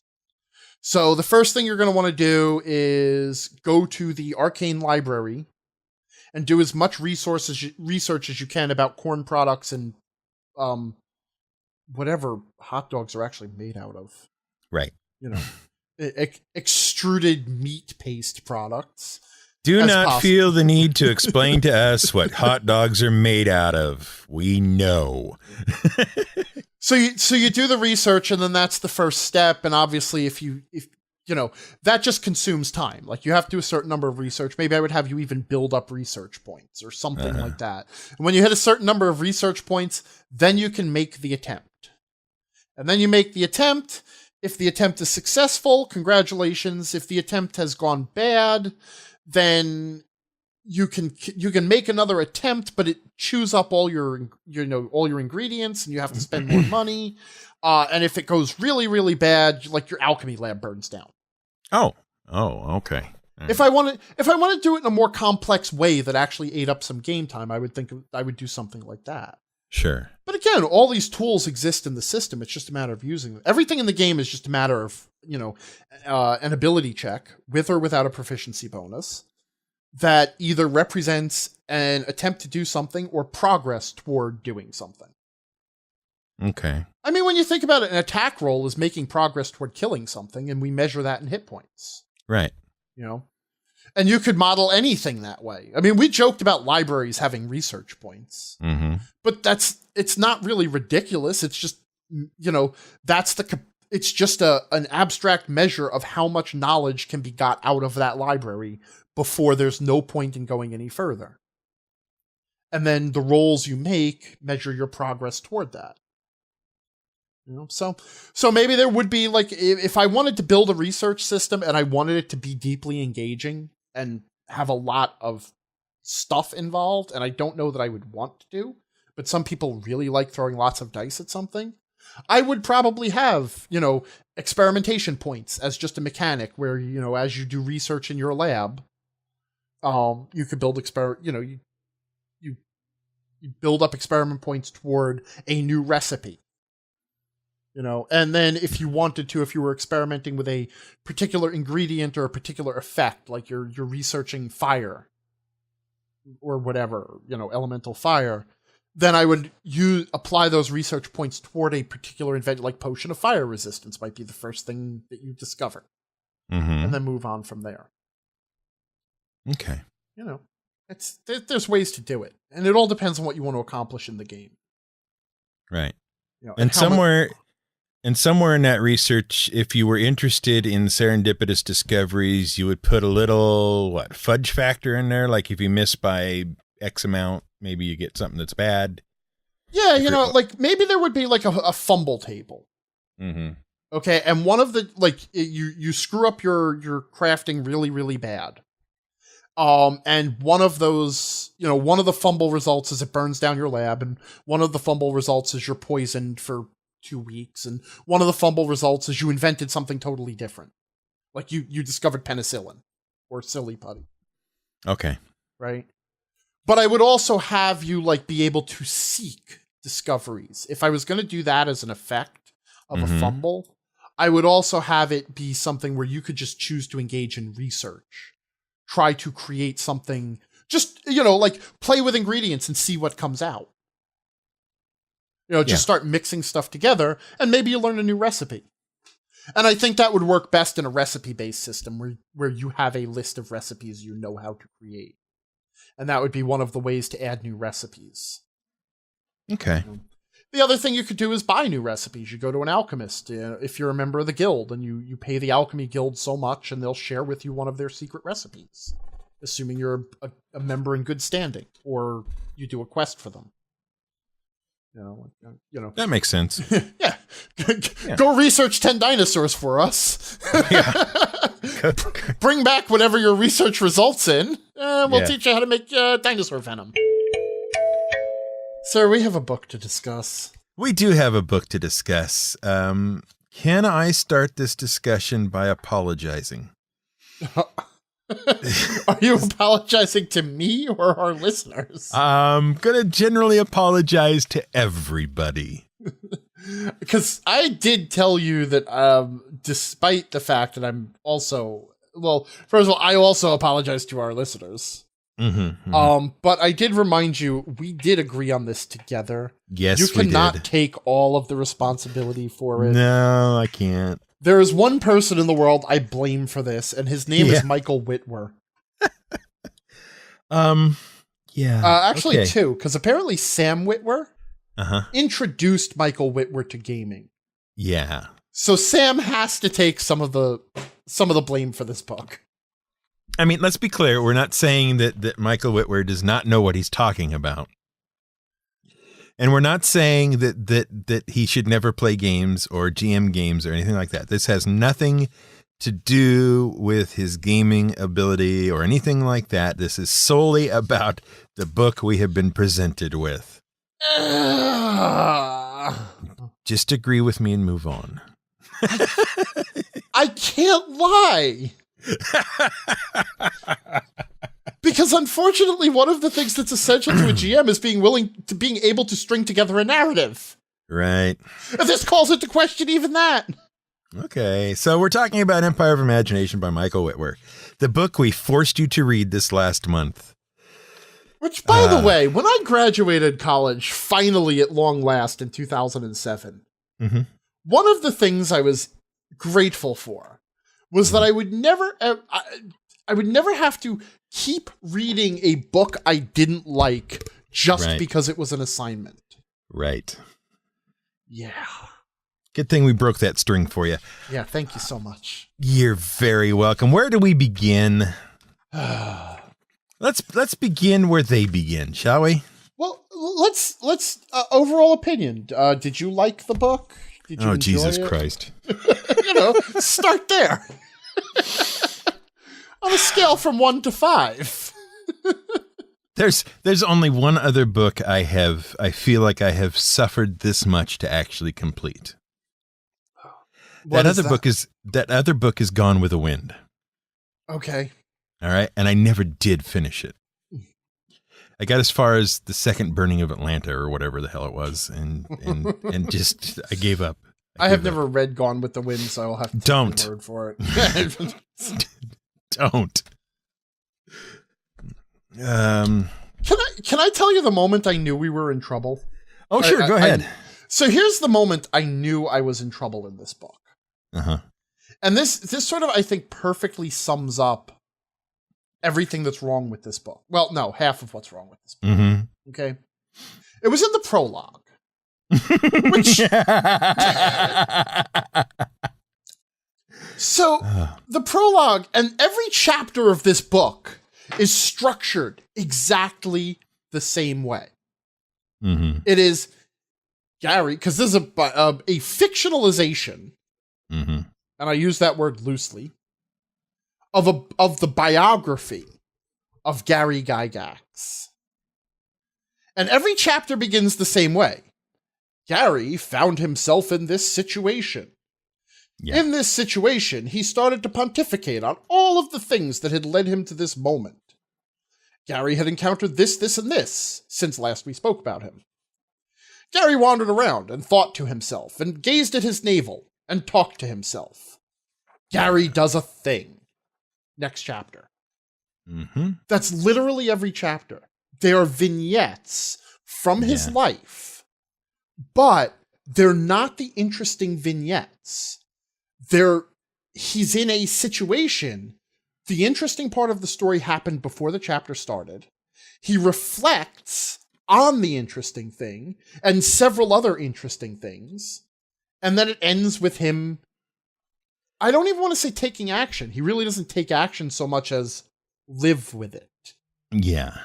So the first thing you're going to want to do is go to the arcane library and do as much research as you can about corn products and whatever hot dogs are actually made out of. Right. Extruded meat paste products. Do not feel the need to explain to us what hot dogs are made out of. We know. So you do the research, and then that's the first step. And obviously, if that just consumes time. Like you have to do a certain number of research. Maybe I would have you even build up research points or something like that. And when you hit a certain number of research points, then you can make the attempt. And then you make the attempt. If the attempt is successful, congratulations. If the attempt has gone bad, then you can make another attempt, but it chews up all your ingredients, and you have to spend more money. And if it goes really, really bad, like your alchemy lab burns down. Oh, okay. If I want to do it in a more complex way that actually ate up some game time, I would do something like that. Sure. But again, all these tools exist in the system. It's just a matter of using them. Everything in the game is just a matter of, an ability check with or without a proficiency bonus that either represents an attempt to do something or progress toward doing something. Okay. I mean, when you think about it, an attack roll is making progress toward killing something, and we measure that in hit points. Right. And you could model anything that way. I mean, we joked about libraries having research points, but it's not really ridiculous. It's just, it's just an abstract measure of how much knowledge can be got out of that library before there's no point in going any further. And then the rolls you make measure your progress toward that. So maybe there would be like, if I wanted to build a research system and I wanted it to be deeply engaging and have a lot of stuff involved, and I don't know that I would want to do, but some people really like throwing lots of dice at something, I would probably have, experimentation points as just a mechanic where, as you do research in your lab, you could build you build up experiment points toward a new recipe. And then if you wanted to, if you were experimenting with a particular ingredient or a particular effect, like you're researching fire or whatever, elemental fire, then I would apply those research points toward a particular invention, like potion of fire resistance might be the first thing that you discover, and then move on from there. Okay. There's ways to do it, and it all depends on what you want to accomplish in the game. Right. And somewhere in that research, if you were interested in serendipitous discoveries, you would put a little, fudge factor in there? Like if you miss by X amount, maybe you get something that's bad. Yeah, like maybe there would be like a fumble table. Mm-hmm. Okay, and one of the, you screw up your crafting really, really bad. And one of those, one of the fumble results is it burns down your lab, and one of the fumble results is you're poisoned for 2 weeks, and one of the fumble results is you invented something totally different. Like you discovered penicillin or silly putty. Okay. Right? But I would also have you be able to seek discoveries. If I was going to do that as an effect of a fumble, I would also have it be something where you could just choose to engage in research. Try to create something, just, play with ingredients and see what comes out. Just start mixing stuff together, and maybe you learn a new recipe. And I think that would work best in a recipe-based system where you have a list of recipes you know how to create. And that would be one of the ways to add new recipes. Okay. The other thing you could do is buy new recipes. You go to an alchemist, if you're a member of the guild, and you pay the alchemy guild so much, and they'll share with you one of their secret recipes, assuming you're a member in good standing, or you do a quest for them. That makes sense. Yeah. Go research 10 dinosaurs for us. Bring back whatever your research results in. We'll teach you how to make dinosaur venom. Sir, we have a book to discuss. We do have a book to discuss. Can I start this discussion by apologizing? Are you apologizing to me or our listeners? I'm going to generally apologize to everybody. Because I did tell you that despite the fact that I'm also... Well, first of all, I also apologize to our listeners. But I did remind you, we did agree on this together. Yes, you cannot take all of the responsibility for it. No, I can't. There is one person in the world I blame for this, and his name is Michael Whitwer. Actually, two, because apparently Sam Whitwer introduced Michael Whitwer to gaming. Yeah. So Sam has to take some of the blame for this book. I mean, let's be clear. We're not saying that Michael Whitwer does not know what he's talking about. And we're not saying that he should never play games or GM games or anything like that. This has nothing to do with his gaming ability or anything like that. This is solely about the book we have been presented with. Just agree with me and move on. I can't lie. Because unfortunately, one of the things that's essential to a GM is being able to string together a narrative. Right. And this calls into question even that. Okay, so we're talking about Empire of Imagination by Michael Whitwer, the book we forced you to read this last month. Which, by the way, when I graduated college, finally at long last in 2007, one of the things I was grateful for was that I would never have to keep reading a book I didn't like just because it was an assignment. Right. Yeah. Good thing we broke that string for you. Yeah, thank you so much. You're very welcome. Where do we begin? Let's begin where they begin, shall we? Well, let's overall opinion. Did you like the book? Did you enjoy Jesus it? Christ. Start there. On a scale from 1 to 5. There's only one other book I feel like I have suffered this much to actually complete. That other book is Gone with the Wind. Okay. All right. And I never did finish it. I got as far as the second burning of Atlanta or whatever the hell it was. And just, I gave up. I have never read Gone with the Wind, so I'll have to take your word for it. Don't. Can I tell you the moment I knew we were in trouble? Oh, sure. Go ahead. So here's the moment I knew I was in trouble in this book. Uh-huh. And this sort of, I think, perfectly sums up everything that's wrong with this book. Well, no, half of what's wrong with this book. Mm-hmm. Okay. It was in the prologue. Which So the prologue and every chapter of this book is structured exactly the same way. Mm-hmm. It is Gary, because this is a fictionalization, mm-hmm. and I use that word loosely, of the biography of Gary Gygax. And every chapter begins the same way. Gary found himself in this situation. Yeah. In this situation, he started to pontificate on all of the things that had led him to this moment. Gary had encountered this, this, and this since last we spoke about him. Gary wandered around and thought to himself and gazed at his navel and talked to himself. Gary does a thing. Next chapter. Mm-hmm. That's literally every chapter. They are vignettes from his life, but they're not the interesting vignettes. He's in a situation. The interesting part of the story happened before the chapter started. He reflects on the interesting thing and several other interesting things. And then it ends with him. I don't even want to say taking action. He really doesn't take action so much as live with it. Yeah.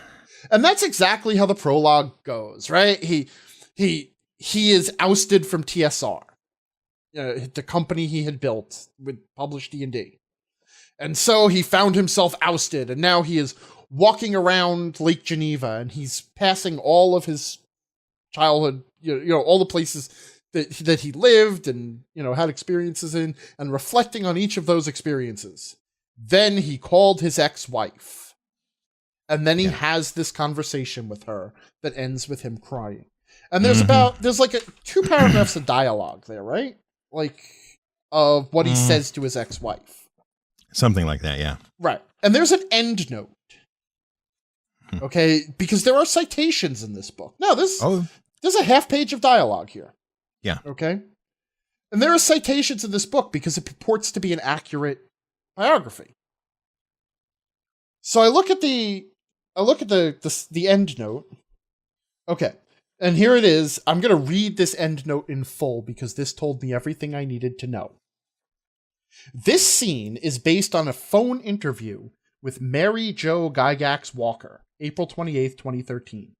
And that's exactly how the prologue goes, right? He is ousted from TSR, the company he had built with published D&D. And so he found himself ousted, and now he is walking around Lake Geneva, and he's passing all of his childhood, all the places that he lived and, had experiences in, and reflecting on each of those experiences. Then he called his ex-wife. And then he has this conversation with her that ends with him crying. And there's like 2 paragraphs of dialogue there, right? Like, of what he says to his ex-wife. Something like that, yeah. Right. And there's an end note. Okay? Because there are citations in this book. No, there's a half page of dialogue here. Yeah. Okay? And there are citations in this book because it purports to be an accurate biography. So I look at the end note. Okay. And here it is. I'm going to read this end note in full because this told me everything I needed to know. This scene is based on a phone interview with Mary Jo Gygax Walker, April 28th, 2013.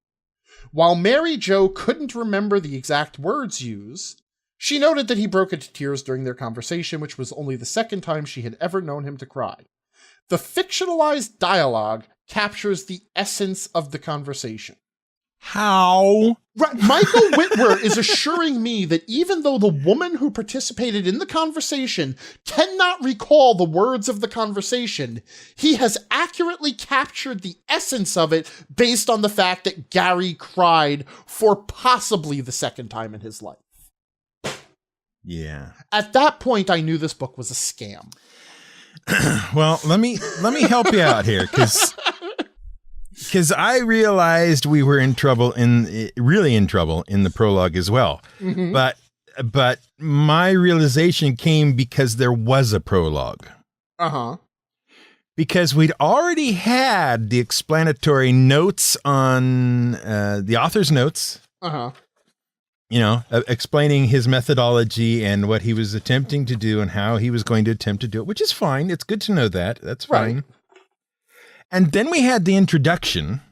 While Mary Jo couldn't remember the exact words used, she noted that he broke into tears during their conversation, which was only the second time she had ever known him to cry. The fictionalized dialogue captures the essence of the conversation. How? Right. Michael Whitwer is assuring me that even though the woman who participated in the conversation cannot recall the words of the conversation, he has accurately captured the essence of it based on the fact that Gary cried for possibly the second time in his life. Yeah. At that point, I knew this book was a scam. Well, let me help you out here, because I realized we were really in trouble in the prologue as well. Mm-hmm. But my realization came because there was a prologue. Uh-huh. Because we'd already had the explanatory notes on the author's notes. Uh-huh. Explaining his methodology and what he was attempting to do and how he was going to attempt to do it, which is fine. It's good to know that. That's fine. Right. And then we had the introduction.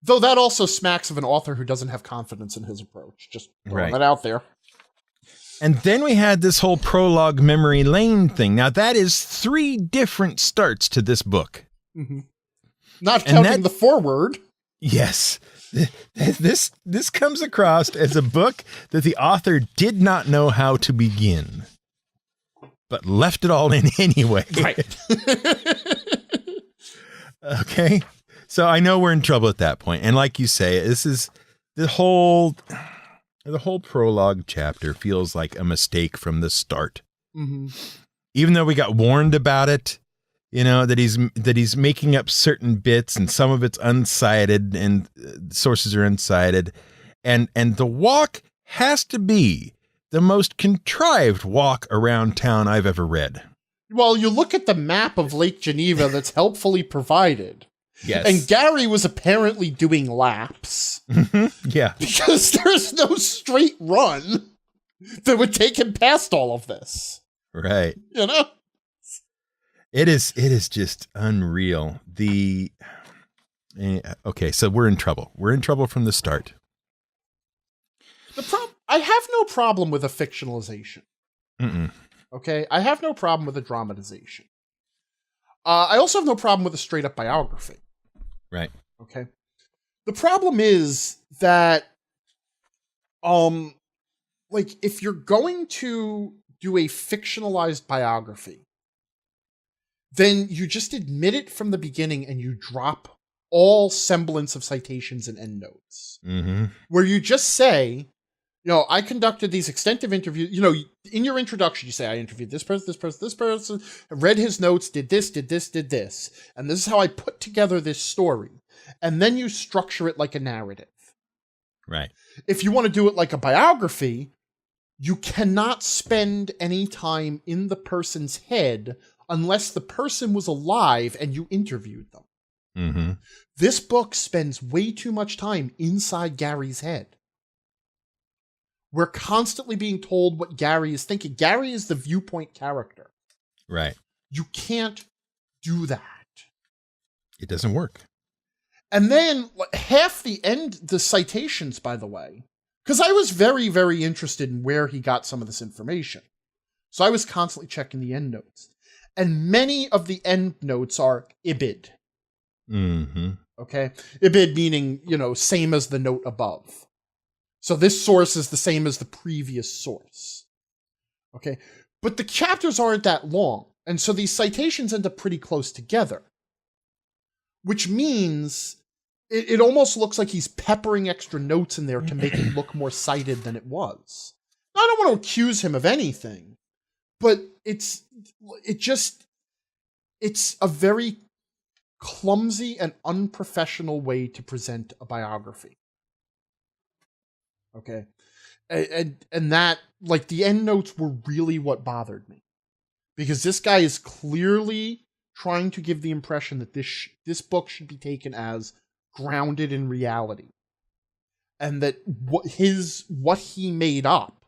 Though that also smacks of an author who doesn't have confidence in his approach. Just throwing that out there. And then we had this whole prologue memory lane thing. Now, that is 3 different starts to this book. Mm-hmm. Not counting the foreword. Yes. This comes across as a book that the author did not know how to begin, but left it all in anyway. Right. Okay. So I know we're in trouble at that point. And like you say, this is the whole prologue chapter feels like a mistake from the start. Mm-hmm. Even though we got warned about it, that he's making up certain bits and some of it's unsighted and sources are unsighted. And the walk has to be the most contrived walk around town I've ever read. Well, you look at the map of Lake Geneva that's helpfully provided. Yes. And Gary was apparently doing laps. Yeah. Because there's no straight run that would take him past all of this. Right. It is just unreal. Okay, so we're in trouble. We're in trouble from the start. I have no problem with a fictionalization. Mm-mm. Okay? I have no problem with a dramatization. I also have no problem with a straight-up biography. Right. Okay? The problem is that, if you're going to do a fictionalized biography, then you just admit it from the beginning and you drop all semblance of citations and endnotes. Mm-hmm. Where you just say, I conducted these extensive interviews. In your introduction, you say, I interviewed this person, read his notes, did this, and this is how I put together this story. And then you structure it like a narrative. Right. If you want to do it like a biography, you cannot spend any time in the person's head unless the person was alive and you interviewed them. Mm-hmm. This book spends way too much time inside Gary's head. We're constantly being told what Gary is thinking. Gary is the viewpoint character. Right. You can't do that. It doesn't work. And then half the citations, by the way, because I was very, very interested in where he got some of this information. So I was constantly checking the endnotes. And many of the endnotes are ibid. Mm-hmm. Okay? Ibid meaning, same as the note above. So this source is the same as the previous source. Okay? But the chapters aren't that long. And so these citations end up pretty close together. Which means it almost looks like he's peppering extra notes in there to make it look more cited than it was. Now, I don't want to accuse him of anything, but it's a very clumsy and unprofessional way to present a biography. Okay. And that, the endnotes were really what bothered me. Because this guy is clearly trying to give the impression that this book should be taken as grounded in reality. And that what he made up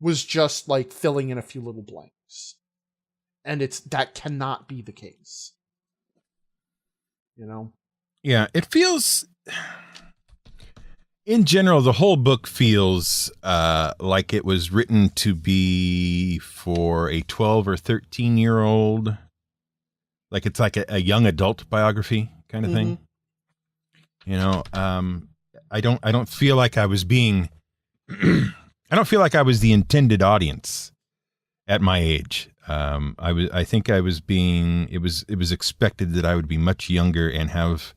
was just filling in a few little blanks. And that cannot be the case. Yeah, it feels, in general, the whole book feels like it was written to be for a 12 or 13-year-old. Like it's like a young adult biography kind of thing. I don't feel like I was being, I don't feel like I was the intended audience at my age. I think I was being, it was expected that I would be much younger and have,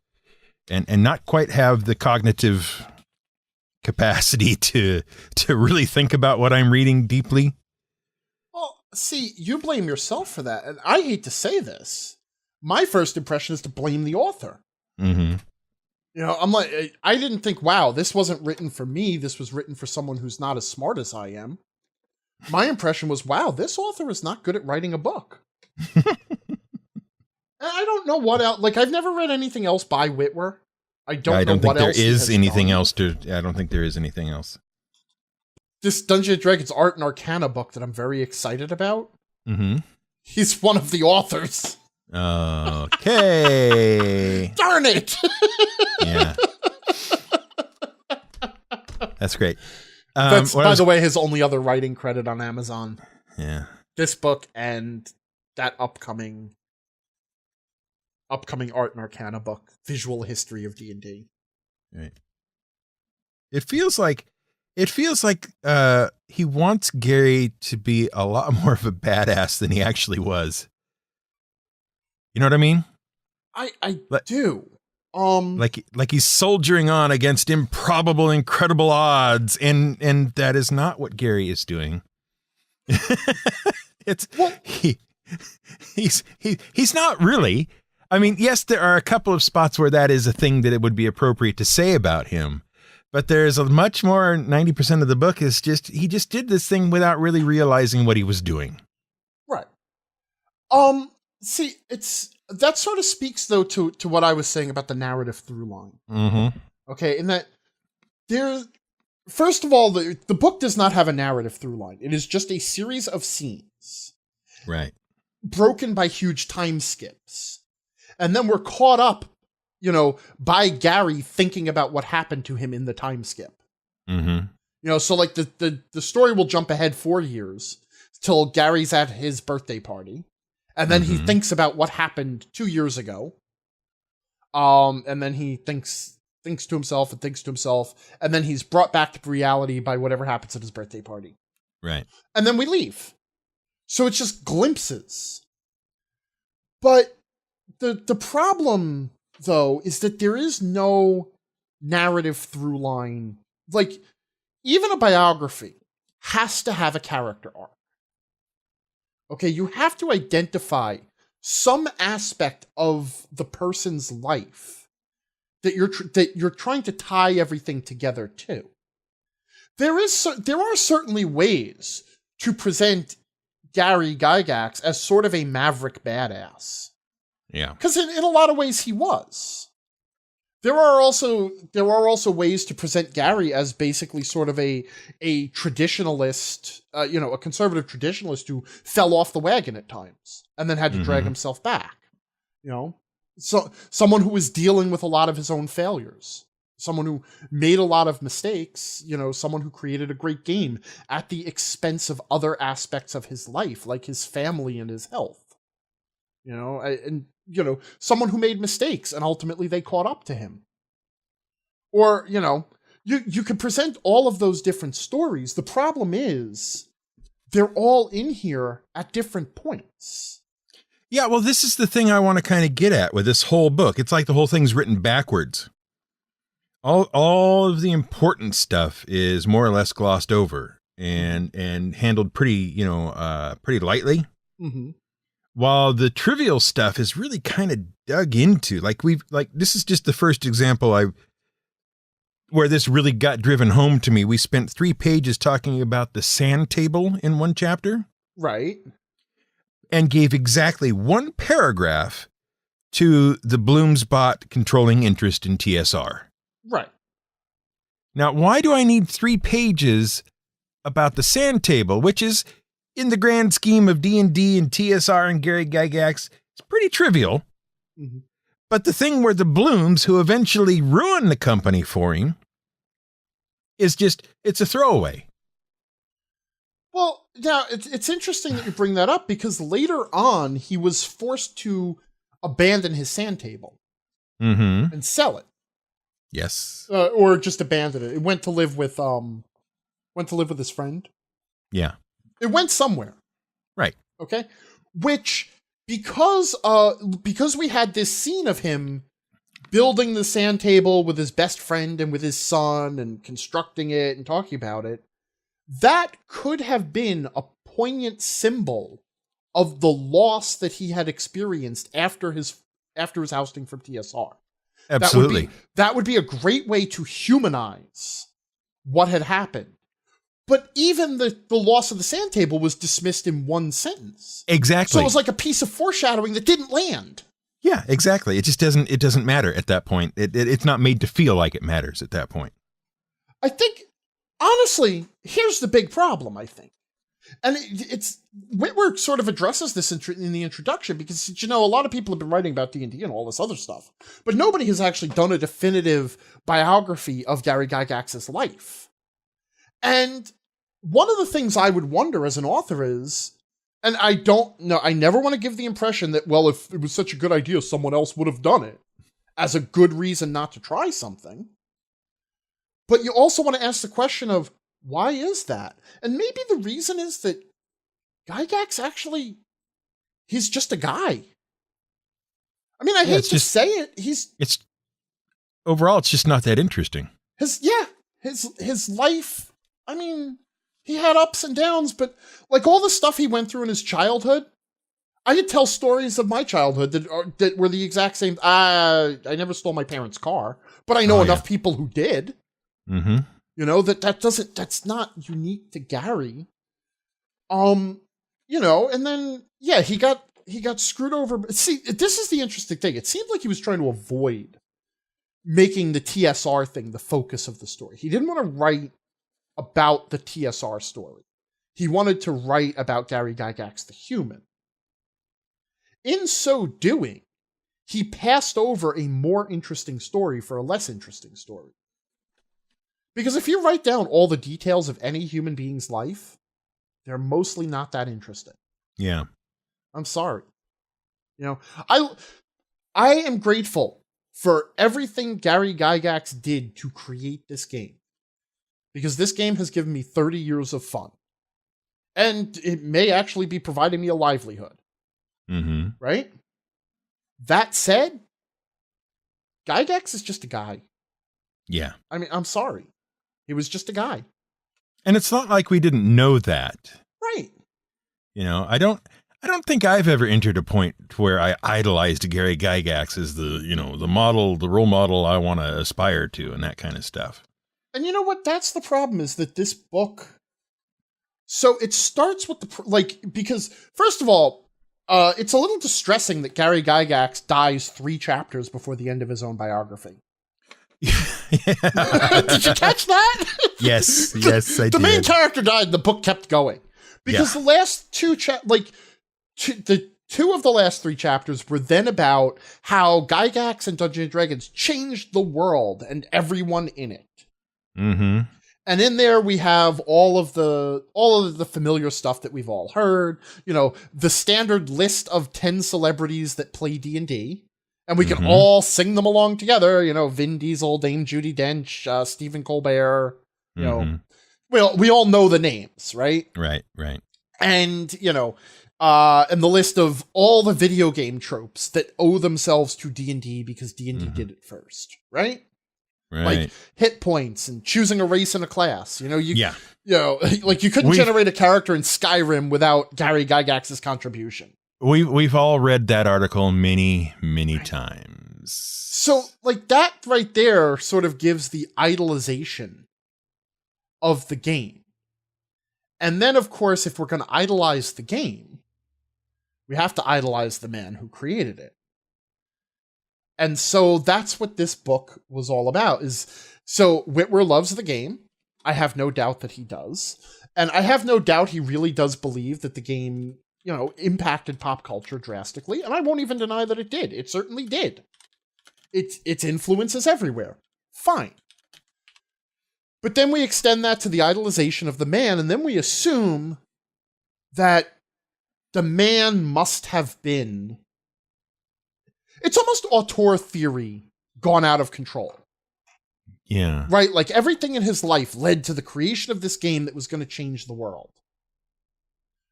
and not quite have the cognitive capacity to really think about what I'm reading deeply. Well, see, you blame yourself for that. And I hate to say this. My first impression is to blame the author. Mm-hmm. I'm like, I didn't think, wow, this wasn't written for me. This was written for someone who's not as smart as I am. My impression was, wow, this author is not good at writing a book. I don't know what else. I've never read anything else by Whitwer. I don't think there is anything else. I don't think there is anything else. This Dungeons & Dragons Art and Arcana book that I'm very excited about. Mm-hmm. He's one of the authors. Okay. Darn it. Yeah. That's great. That's, by the way, his only other writing credit on Amazon. Yeah. This book and that upcoming Art and Arcana book, Visual History of D&D. Right. It feels like he wants Gary to be a lot more of a badass than he actually was. You know what I mean? I do. Like he's soldiering on against improbable, incredible odds, and that is not what Gary is doing. He's not really. I mean, yes, there are a couple of spots where that is a thing that it would be appropriate to say about him, but there's a much more. 90% of the book is just he just did this thing without really realizing what he was doing. Right. See, that sort of speaks though to what I was saying about the narrative through line. Mm-hmm. Okay, in that first of all, the book does not have a narrative through line. It is just a series of scenes. Right. Broken by huge time skips. And then we're caught up, by Gary thinking about what happened to him in the time skip. Mm-hmm. So like the story will jump ahead 4 years till Gary's at his birthday party. And then he thinks about what happened 2 years ago. And then he thinks to himself, and then he's brought back to reality by whatever happens at his birthday party. Right. And then we leave. So it's just glimpses. But the problem, though, is that there is no narrative through line. Like, even a biography has to have a character arc. Okay, you have to identify some aspect of the person's life that you're trying to tie everything together to. There are certainly ways to present Gary Gygax as sort of a maverick badass. Yeah, because in a lot of ways he was. There are also ways to present Gary as basically sort of a traditionalist, a conservative traditionalist who fell off the wagon at times and then had to drag himself back. So someone who was dealing with a lot of his own failures, someone who made a lot of mistakes, someone who created a great game at the expense of other aspects of his life, like his family and his health. Someone who made mistakes and ultimately they caught up to him. Or, you could present all of those different stories. The problem is they're all in here at different points. Yeah, well, this is the thing I want to kind of get at with this whole book. It's like the whole thing's written backwards. All of the important stuff is more or less glossed over and handled pretty lightly. Mm-hmm. While the trivial stuff is really kind of dug into. This is just the first example where this really got driven home to me. We spent 3 pages talking about the sand table in one chapter. Right. And gave exactly 1 paragraph to the Bloomsbot controlling interest in TSR. Right. Now, why do I need 3 pages about the sand table, which is, in the grand scheme of D&D and TSR and Gary Gygax, it's pretty trivial. Mm-hmm. But the thing where the Blooms, who eventually ruin the company for him, it's a throwaway. Well, now, it's interesting that you bring that up, because later on, he was forced to abandon his sand table and sell it. Yes. Or just abandon it. It went to live with his friend. Yeah. It went somewhere. Right. Okay. Which, because we had this scene of him building the sand table with his best friend and with his son and constructing it and talking about it, that could have been a poignant symbol of the loss that he had experienced after his ousting from TSR. Absolutely. That would be a great way to humanize what had happened. But even the loss of the sand table was dismissed in 1 sentence. Exactly. So it was like a piece of foreshadowing that didn't land. Yeah, exactly. It just doesn't matter at that point. It's not made to feel like it matters at that point. I think, honestly, here's the big problem, I think. And it's Whitworth sort of addresses this in the introduction, because, a lot of people have been writing about D&D and all this other stuff, but nobody has actually done a definitive biography of Gary Gygax's life. And one of the things I would wonder as an author is, and I don't know, I never want to give the impression that, well, if it was such a good idea, someone else would have done it as a good reason not to try something. But you also want to ask the question of, why is that? And maybe the reason is that Gygax actually, he's just a guy. I mean, I hate to say it. It's overall, it's just not that interesting. His life, I mean, he had ups and downs, but like all the stuff he went through in his childhood, I could tell stories of my childhood that were the exact same. I never stole my parents' car, but I know enough people who did. Mm-hmm. You know, that's not unique to Gary. You know, and then, yeah, he got screwed over. See, this is the interesting thing. It seemed like he was trying to avoid making the TSR thing the focus of the story. He didn't want to write about the TSR story. He wanted to write about Gary Gygax the human. In so doing, he passed over a more interesting story for a less interesting story. Because if you write down all the details of any human being's life, they're mostly not that interesting. Yeah. I'm sorry. You know, I am grateful for everything Gary Gygax did to create this game. Because this game has given me 30 years of fun. And it may actually be providing me a livelihood. Mm-hmm. Right? That said, Gygax is just a guy. Yeah. I mean, I'm sorry. He was just a guy. And it's not like we didn't know that. Right. You know, I don't think I've ever entered a point where I idolized Gary Gygax as the model, the role model I want to aspire to and that kind of stuff. And you know what? That's the problem, is that this book, so it starts with because first of all, it's a little distressing that Gary Gygax dies 3 chapters before the end of his own biography. Did you catch that? Yes, I did. The main character died, the book kept going. Because the last 2 the 2 of the last 3 chapters were then about how Gygax and Dungeons & Dragons changed the world and everyone in it. Mm-hmm. And in there we have all of the familiar stuff that we've all heard. You know, the standard list of 10 celebrities that play D&D. And we can all sing them along together. You know, Vin Diesel, Dame Judi Dench, Stephen Colbert. You know, we all know the names, right? Right. And, you know, and the list of all the video game tropes that owe themselves to D&D because D&D did it first, right? Like hit points and choosing a race in a class. You know, you know, like you couldn't generate a character in Skyrim without Gary Gygax's contribution. We've all read that article many times. So, like, that right there sort of gives the idolization of the game. And then, of course, if we're going to idolize the game, we have to idolize the man who created it. And so that's what this book was all about. So Whitwer loves the game. I have no doubt that he does. And I have no doubt he really does believe that the game, you know, impacted pop culture drastically. And I won't even deny that it did. It certainly did. Its influence is everywhere. Fine. But then we extend that to the idolization of the man, and then we assume that the man must have been... It's almost auteur theory gone out of control. Yeah. Right? Like, everything in his life led to the creation of this game that was going to change the world.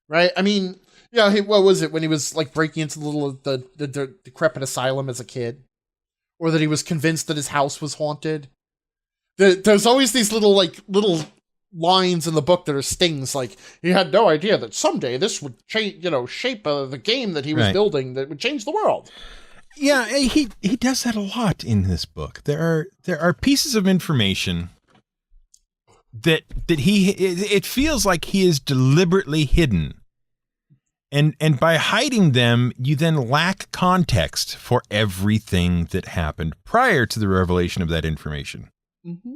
Right? I mean, yeah, what was it when he was, like, breaking into the decrepit asylum as a kid? Or that he was convinced that his house was haunted? There's always these little lines in the book that are stings, like, he had no idea that someday this would change, shape the game that he was building that would change the world. Yeah, he does that a lot in this book. There are pieces of information that it feels like he is deliberately hidden. And by hiding them, you then lack context for everything that happened prior to the revelation of that information. Mm-hmm.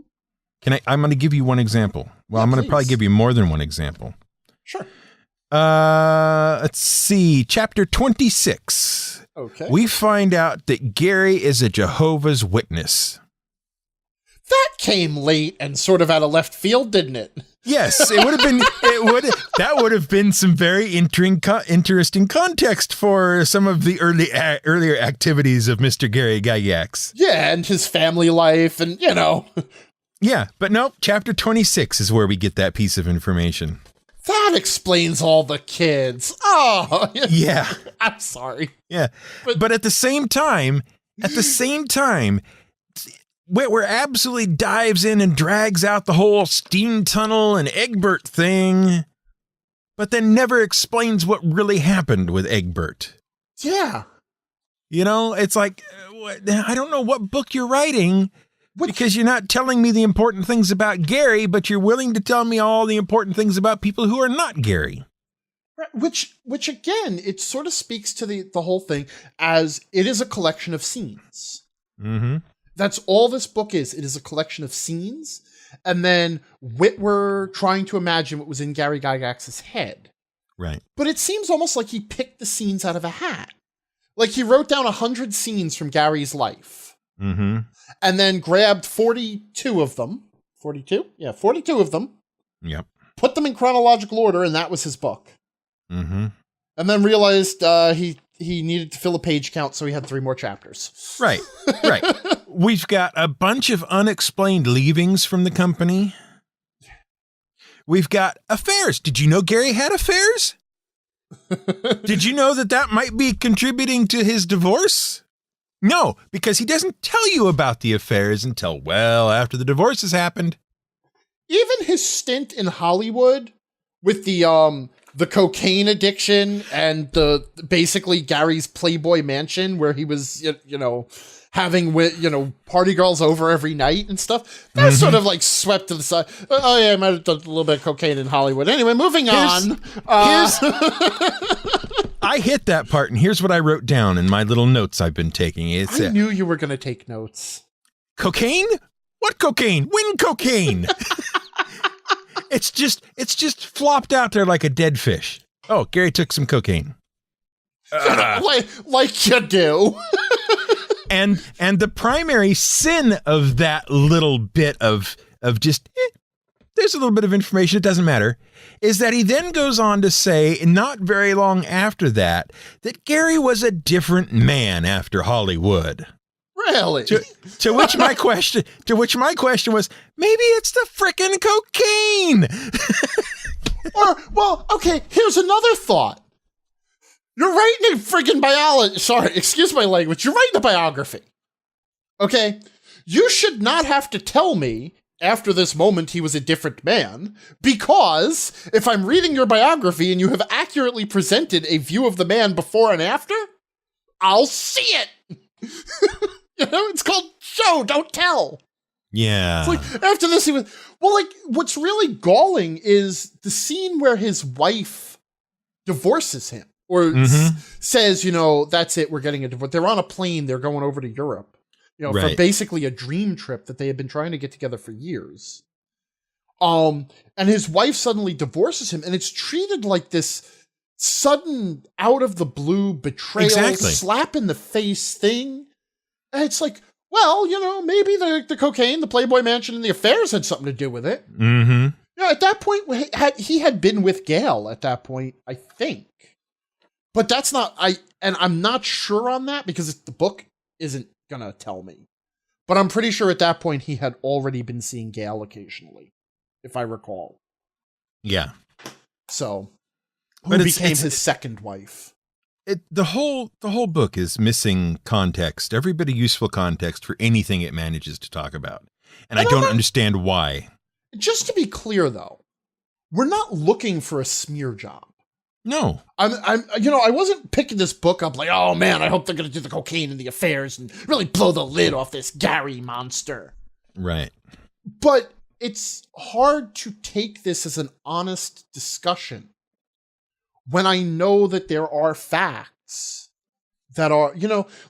I'm going to give you one example. Well, I'm going to probably give you more than one example. Sure. Let's see. Chapter 26. Okay. We find out that Gary is a Jehovah's Witness. That came late and sort of out of left field, didn't it? Yes, it would have been. That would have been some very interesting context for some of the earlier activities of Mr. Gary Gygax. Yeah, and his family life, and Yeah, but nope. Chapter 26 is where we get that piece of information. That explains all the kids. Oh, yeah. I'm sorry. Yeah, but at the same time, where absolutely dives in and drags out the whole steam tunnel and Egbert thing, but then never explains what really happened with Egbert. Yeah. It's like, I don't know what book you're writing, because you're not telling me the important things about Gary, but you're willing to tell me all the important things about people who are not Gary. Which again, it sort of speaks to the whole thing as it is a collection of scenes. Mm-hmm. That's all this book is. It is a collection of scenes, and then Whitwer trying to imagine what was in Gary Gygax's head. Right. But it seems almost like he picked the scenes out of a hat. Like he wrote down 100 scenes from Gary's life. Mm-hmm. And then grabbed 42 of them. 42? Yeah, 42 of them. Yep. Put them in chronological order, and that was his book. Mm-hmm. And then realized he needed to fill a page count, so he had 3 more chapters. Right. We've got a bunch of unexplained leavings from the company. We've got affairs. Did you know Gary had affairs? Did you know that might be contributing to his divorce? No, because he doesn't tell you about the affairs until well after the divorce has happened. Even his stint in Hollywood with the cocaine addiction and the basically Gary's Playboy mansion where he was having party girls over every night and stuff. That's sort of like swept to the side. Oh yeah, I might have done a little bit of cocaine in Hollywood. Anyway, moving on. I hit that part, and here's what I wrote down in my little notes I've been taking. I knew you were going to take notes. Cocaine? What cocaine? When cocaine? It's just flopped out there like a dead fish. Oh, Gary took some cocaine. Like you do. And the primary sin of that little bit of just, there's a little bit of information, it doesn't matter, is that he then goes on to say, not very long after that Gary was a different man after Hollywood. Really? To which my question was, maybe it's the frickin' cocaine. Okay, here's another thought. You're writing a friggin' biology. Sorry, excuse my language. You're writing a biography. Okay? You should not have to tell me after this moment he was a different man, because if I'm reading your biography and you have accurately presented a view of the man before and after, I'll see it. It's called show, don't tell. Yeah. It's like, after this, he was... Well, like, what's really galling is the scene where his wife divorces him. Or says, that's it, we're getting a divorce. They're on a plane, they're going over to Europe. Right. For basically a dream trip that they had been trying to get together for years. And his wife suddenly divorces him, and it's treated like this sudden, out of the blue betrayal, slap in the face thing. And it's like, well, maybe the cocaine, the Playboy mansion, and the affairs had something to do with it. Mm-hmm. At that point, he had been with Gail at that point, I think. But that's not, I'm not sure on that because the book isn't gonna tell me. But I'm pretty sure at that point he had already been seeing Gail occasionally, if I recall. Yeah. So, who became his second wife. The whole book is missing context, every bit of useful context for anything it manages to talk about. And I don't understand why. Just to be clear though, we're not looking for a smear job. No. I wasn't picking this book up like, oh man, I hope they're going to do the cocaine and the affairs and really blow the lid off this Gary monster. Right. But it's hard to take this as an honest discussion when I know that there are facts that are,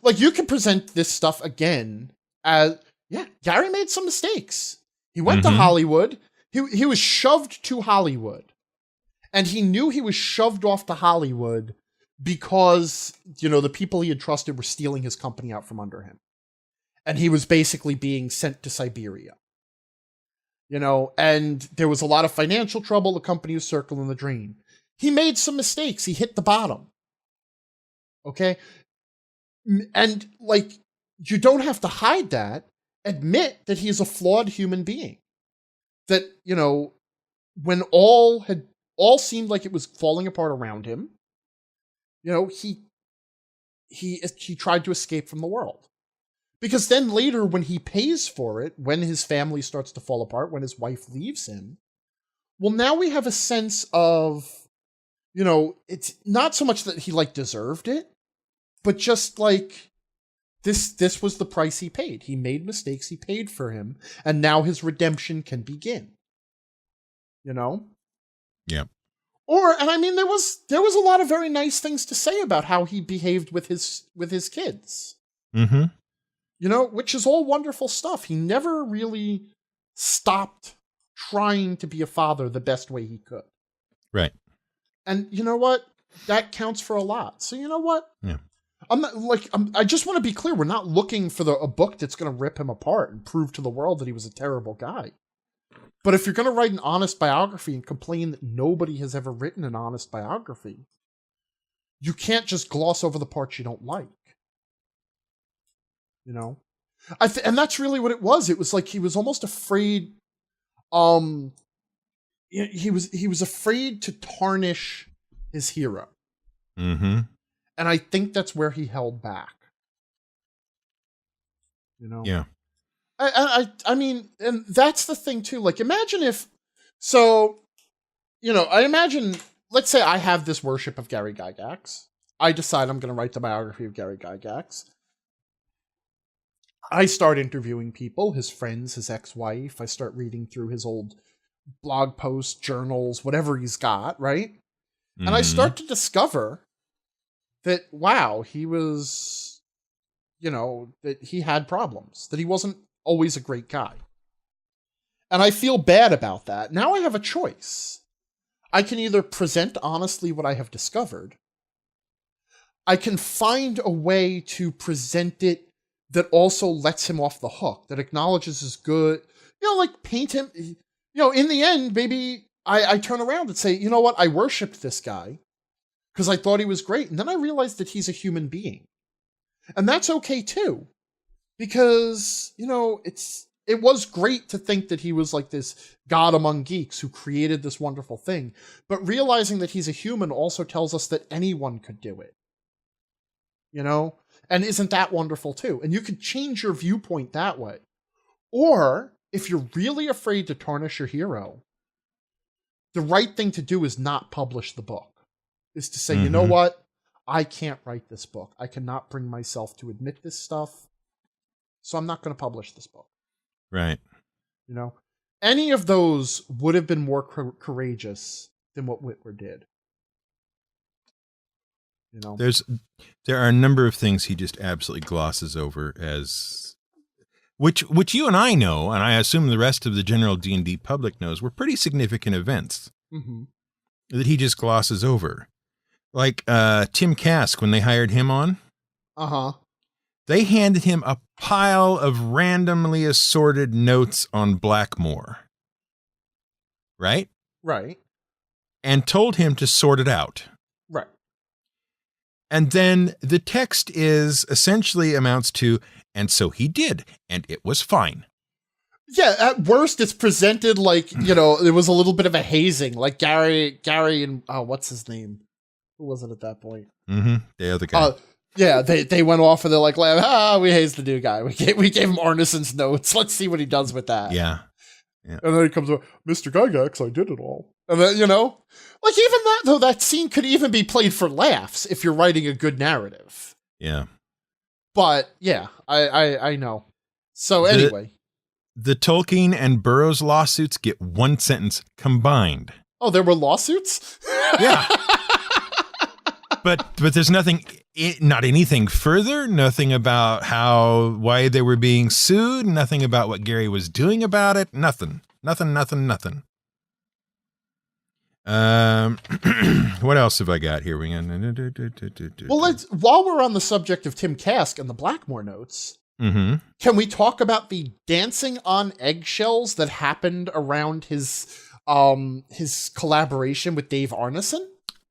like you can present this stuff again as, yeah, Gary made some mistakes. He went to Hollywood. He was shoved to Hollywood. And he knew he was shoved off to Hollywood because, the people he had trusted were stealing his company out from under him. And he was basically being sent to Siberia. and there was a lot of financial trouble. The company was circling the drain. He made some mistakes. He hit the bottom. Okay. And like, you don't have to hide that. Admit that he's a flawed human being. That, when all seemed like it was falling apart around him, he tried to escape from the world. Because then later, when he pays for it, when his family starts to fall apart, when his wife leaves him, well, now we have a sense of, it's not so much that he deserved it, but just this was the price he paid. He made mistakes, he paid for him, and now his redemption can begin. Yeah. And I mean, there was a lot of very nice things to say about how he behaved with his kids. Mm-hmm. Which is all wonderful stuff. He never really stopped trying to be a father the best way he could. Right. And you know what? That counts for a lot. So you know what? Yeah. I just want to be clear. We're not looking for a book that's going to rip him apart and prove to the world that he was a terrible guy. But if you're going to write an honest biography and complain that nobody has ever written an honest biography, you can't just gloss over the parts you don't like. And that's really what it was. It was like he was almost afraid. He was afraid to tarnish his hero. Mm-hmm. And I think that's where he held back. Yeah. I mean, and that's the thing too. Imagine if, I imagine, let's say I have this worship of Gary Gygax. I decide I'm going to write the biography of Gary Gygax. I start interviewing people, his friends, his ex-wife. I start reading through his old blog posts, journals, whatever he's got, right? Mm-hmm. And I start to discover that, wow, he was, that he had problems, that he wasn't always a great guy. And I feel bad about that. Now I have a choice. I can either present honestly what I have discovered. I can find a way to present it that also lets him off the hook, that acknowledges his good, paint him, in the end, maybe I turn around and say, you know what, I worshipped this guy because I thought he was great. And then I realized that he's a human being. And that's okay too. Because, it was great to think that he was like this god among geeks who created this wonderful thing. But realizing that he's a human also tells us that anyone could do it. And isn't that wonderful too? And you could change your viewpoint that way. Or if you're really afraid to tarnish your hero, the right thing to do is not publish the book. Is to say, you know what? I can't write this book. I cannot bring myself to admit this stuff. So I'm not going to publish this book. Right. Any of those would have been more courageous than what Whitwer did. There are a number of things he just absolutely glosses over as which you and I know, and I assume the rest of the general D&D public knows, were pretty significant events that he just glosses over. Like Tim Kask, when they hired him on, they handed him a pile of randomly assorted notes on Blackmore. Right? Right. And told him to sort it out. Right. And then the text essentially amounts to, and so he did, and it was fine. Yeah, at worst, it's presented like, there was a little bit of a hazing, like Gary and, what's his name? Who was it at that point? Mm-hmm. The other guy. Yeah, they went off and they're like, we hazed the new guy. We gave him Arneson's notes. Let's see what he does with that. Yeah. And then he comes up, Mr. Gygax, I did it all. And then, even that, though, that scene could even be played for laughs if you're writing a good narrative. Yeah. But, yeah, I know. So, anyway. The Tolkien and Burroughs lawsuits get one sentence combined. Oh, there were lawsuits? Yeah. But there's nothing, not anything further, nothing about why they were being sued, nothing about what Gary was doing about it, nothing. What else have I got here? Well, while we're on the subject of Tim Kask and the Blackmore notes, Mm-hmm. Can we talk about the dancing on eggshells that happened around his collaboration with Dave Arneson?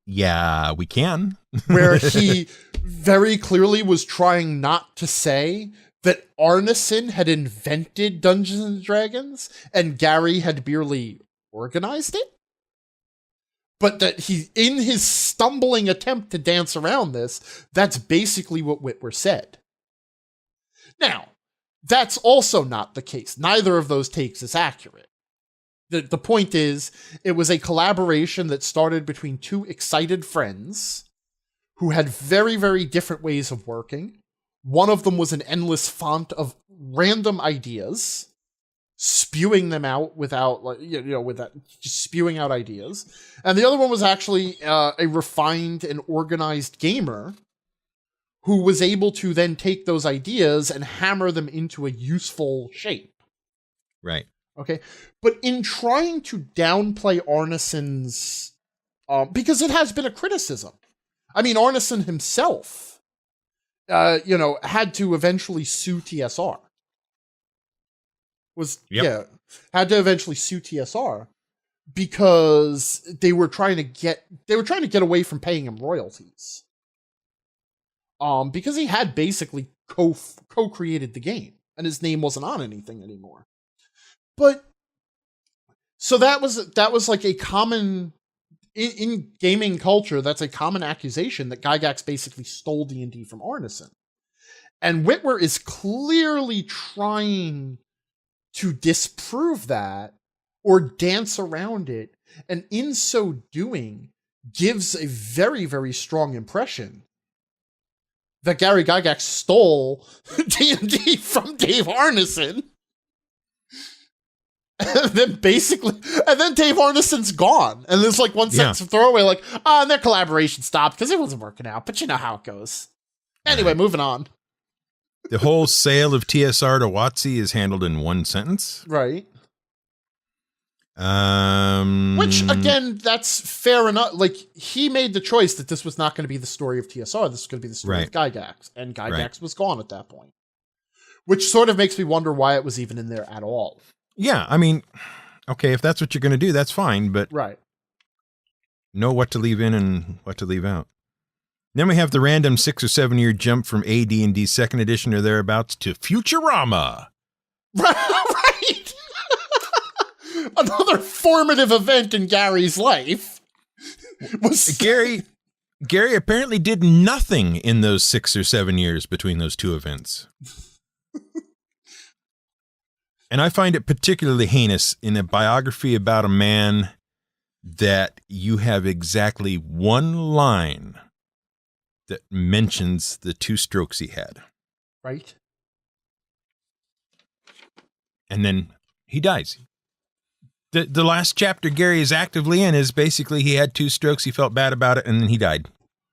Yeah, we can. Where he very clearly was trying not to say that Arneson had invented Dungeons and Dragons and Gary had merely organized it. But that he, in his stumbling attempt to dance around this, that's basically what Whitwer said. Now, that's also not the case. Neither of those takes is accurate. The point is, it was a collaboration that started between two excited friends who had very, very different ways of working. One of them was an endless font of random ideas, spewing them out without, without just spewing out ideas. And the other one was actually a refined and organized gamer who was able to then take those ideas and hammer them into a useful shape. Right. Okay. But in trying to downplay Arneson's, because it has been a criticism. I mean, Arneson himself, had to eventually sue TSR. Had to eventually sue TSR because they were trying to get away from paying him royalties. Because he had basically co-created the game and his name wasn't on anything anymore. But so that was like a common in gaming culture. That's a common accusation that Gygax basically stole D&D from Arneson, and Whitwer is clearly trying to disprove that or dance around it, and in so doing, gives a very, very strong impression that Gary Gygax stole D&D from Dave Arneson. And then Dave Arneson's gone. And there's like one sentence of throwaway, like, and their collaboration stopped because it wasn't working out. But you know how it goes. Anyway, moving on. The whole sale of TSR to WotC is handled in one sentence. Right. Which, again, that's fair enough. Like, he made the choice that this was not going to be the story of TSR. This was going to be the story of Gygax. And Gygax was gone at that point. Which sort of makes me wonder why it was even in there at all. Yeah, I mean, okay, if that's what you're going to do, that's fine. But know what to leave in and what to leave out. Then we have the random 6 or 7 year jump from AD&D 2nd edition or thereabouts to Futurama. Right. Another formative event in Gary's life. Gary apparently did nothing in those 6 or 7 years between those two events. And I find it particularly heinous in a biography about a man that you have exactly one line that mentions the 2 strokes he had. Right. And then he dies. The last chapter Gary is actively in is basically he had 2 strokes, he felt bad about it, and then he died.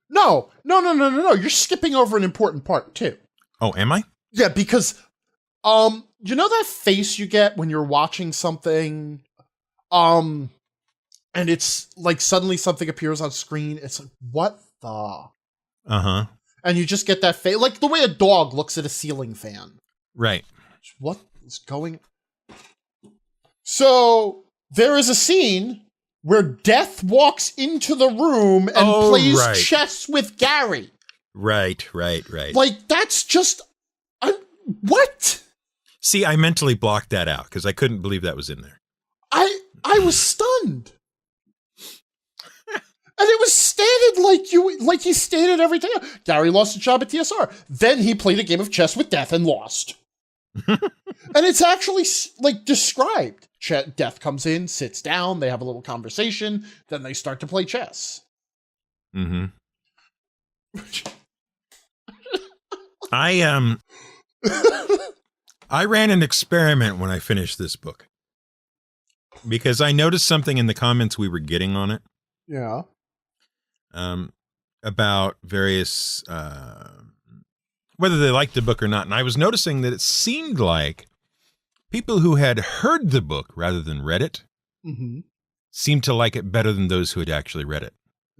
No. You're skipping over an important part, too. Oh, am I? Yeah, because, you know that face you get when you're watching something, and it's like suddenly something appears on screen? It's like, what the? Uh-huh. And you just get that face, like the way a dog looks at a ceiling fan. Right. What is going? So there is a scene where Death walks into the room and plays chess with Gary. Right. Like, that's just, what? See, I mentally blocked that out because I couldn't believe that was in there. I was stunned. And it was stated like he stated everything. Gary lost a job at TSR. Then he played a game of chess with Death and lost. And it's actually like described. Death comes in, sits down, they have a little conversation, then they start to play chess. Mm-hmm. I ran an experiment when I finished this book because I noticed something in the comments we were getting on it. Yeah. About various, whether they liked the book or not. And I was noticing that it seemed like people who had heard the book rather than read it seemed to like it better than those who had actually read it.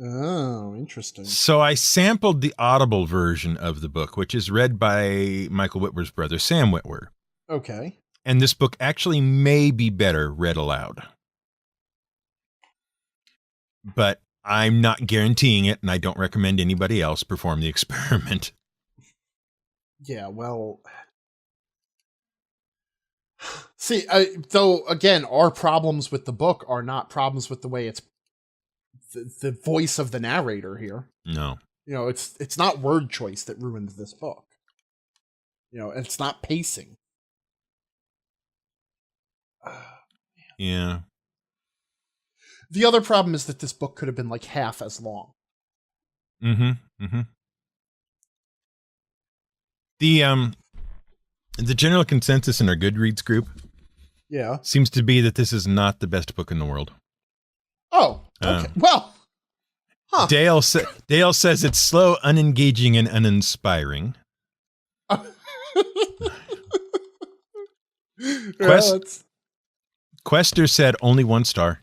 Oh, interesting. So I sampled the Audible version of the book, which is read by Michael Whitwer's brother, Sam Whitwer. Okay. And this book actually may be better read aloud. But I'm not guaranteeing it, and I don't recommend anybody else perform the experiment. Yeah, well... See, though, again, our problems with the book are not problems with the way it's the voice of the narrator here. No. You know, it's not word choice that ruined this book. You know, and it's not pacing. Yeah. The other problem is that this book could have been like half as long. Mm-hmm. Mm-hmm. The general consensus in our Goodreads group seems to be that this is not the best book in the world. Oh, okay. Well, huh. Dale says it's slow, unengaging, and uninspiring. Quester said only 1 star.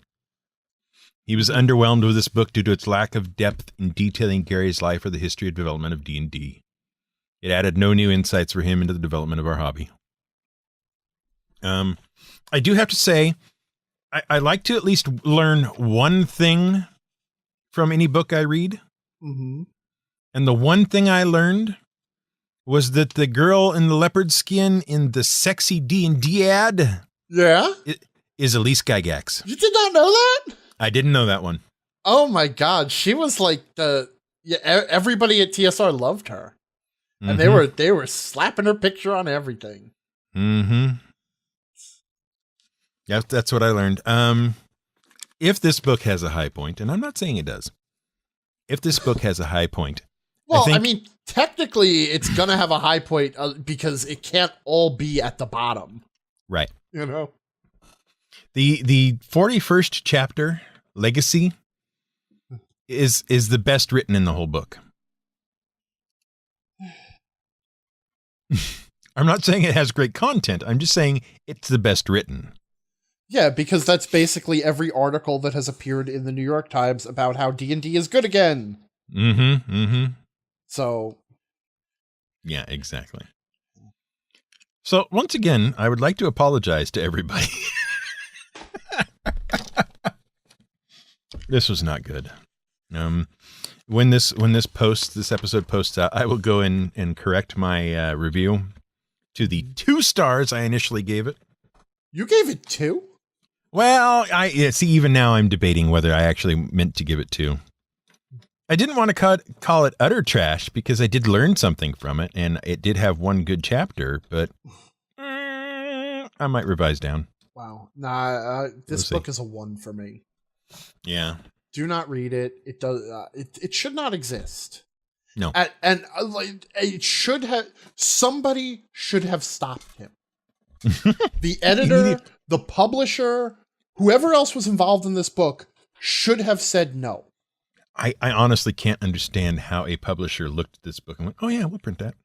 He was underwhelmed with this book due to its lack of depth in detailing Gary's life or the history and development of D&D. It added no new insights for him into the development of our hobby. I do have to say, I like to at least learn one thing from any book I read. Mm-hmm. And the one thing I learned was that the girl in the leopard skin in the sexy D&D ad is Elise Gygax. You did not know that? I didn't know that one. Oh my God. She was like everybody at TSR loved her. And they were slapping her picture on everything. Mm-hmm. Yeah, that's what I learned. If this book has a high point, and I'm not saying it does, if this book has a high point, well, I mean, technically, it's gonna have a high point because it can't all be at the bottom, right? You know, the 41st chapter, Legacy, is the best written in the whole book. I'm not saying it has great content. I'm just saying it's the best written. Yeah, because that's basically every article that has appeared in the New York Times about how D&D is good again. Mm-hmm. Mm-hmm. So. Yeah, exactly. So once again, I would like to apologize to everybody. This was not good. When this episode posts out, I will go in and correct my review to the 2 stars I initially gave it. You gave it 2? Well, see, even now I'm debating whether I actually meant to give it 2. I didn't want to call it utter trash because I did learn something from it, and it did have one good chapter, but I might revise down. Wow. Nah, this book is a 1 for me. Yeah. Do not read it. It does. It should not exist. No. And it should have. Somebody should have stopped him. The editor, the publisher, whoever else was involved in this book should have said no. I honestly can't understand how a publisher looked at this book and went, "Oh yeah, we'll print that."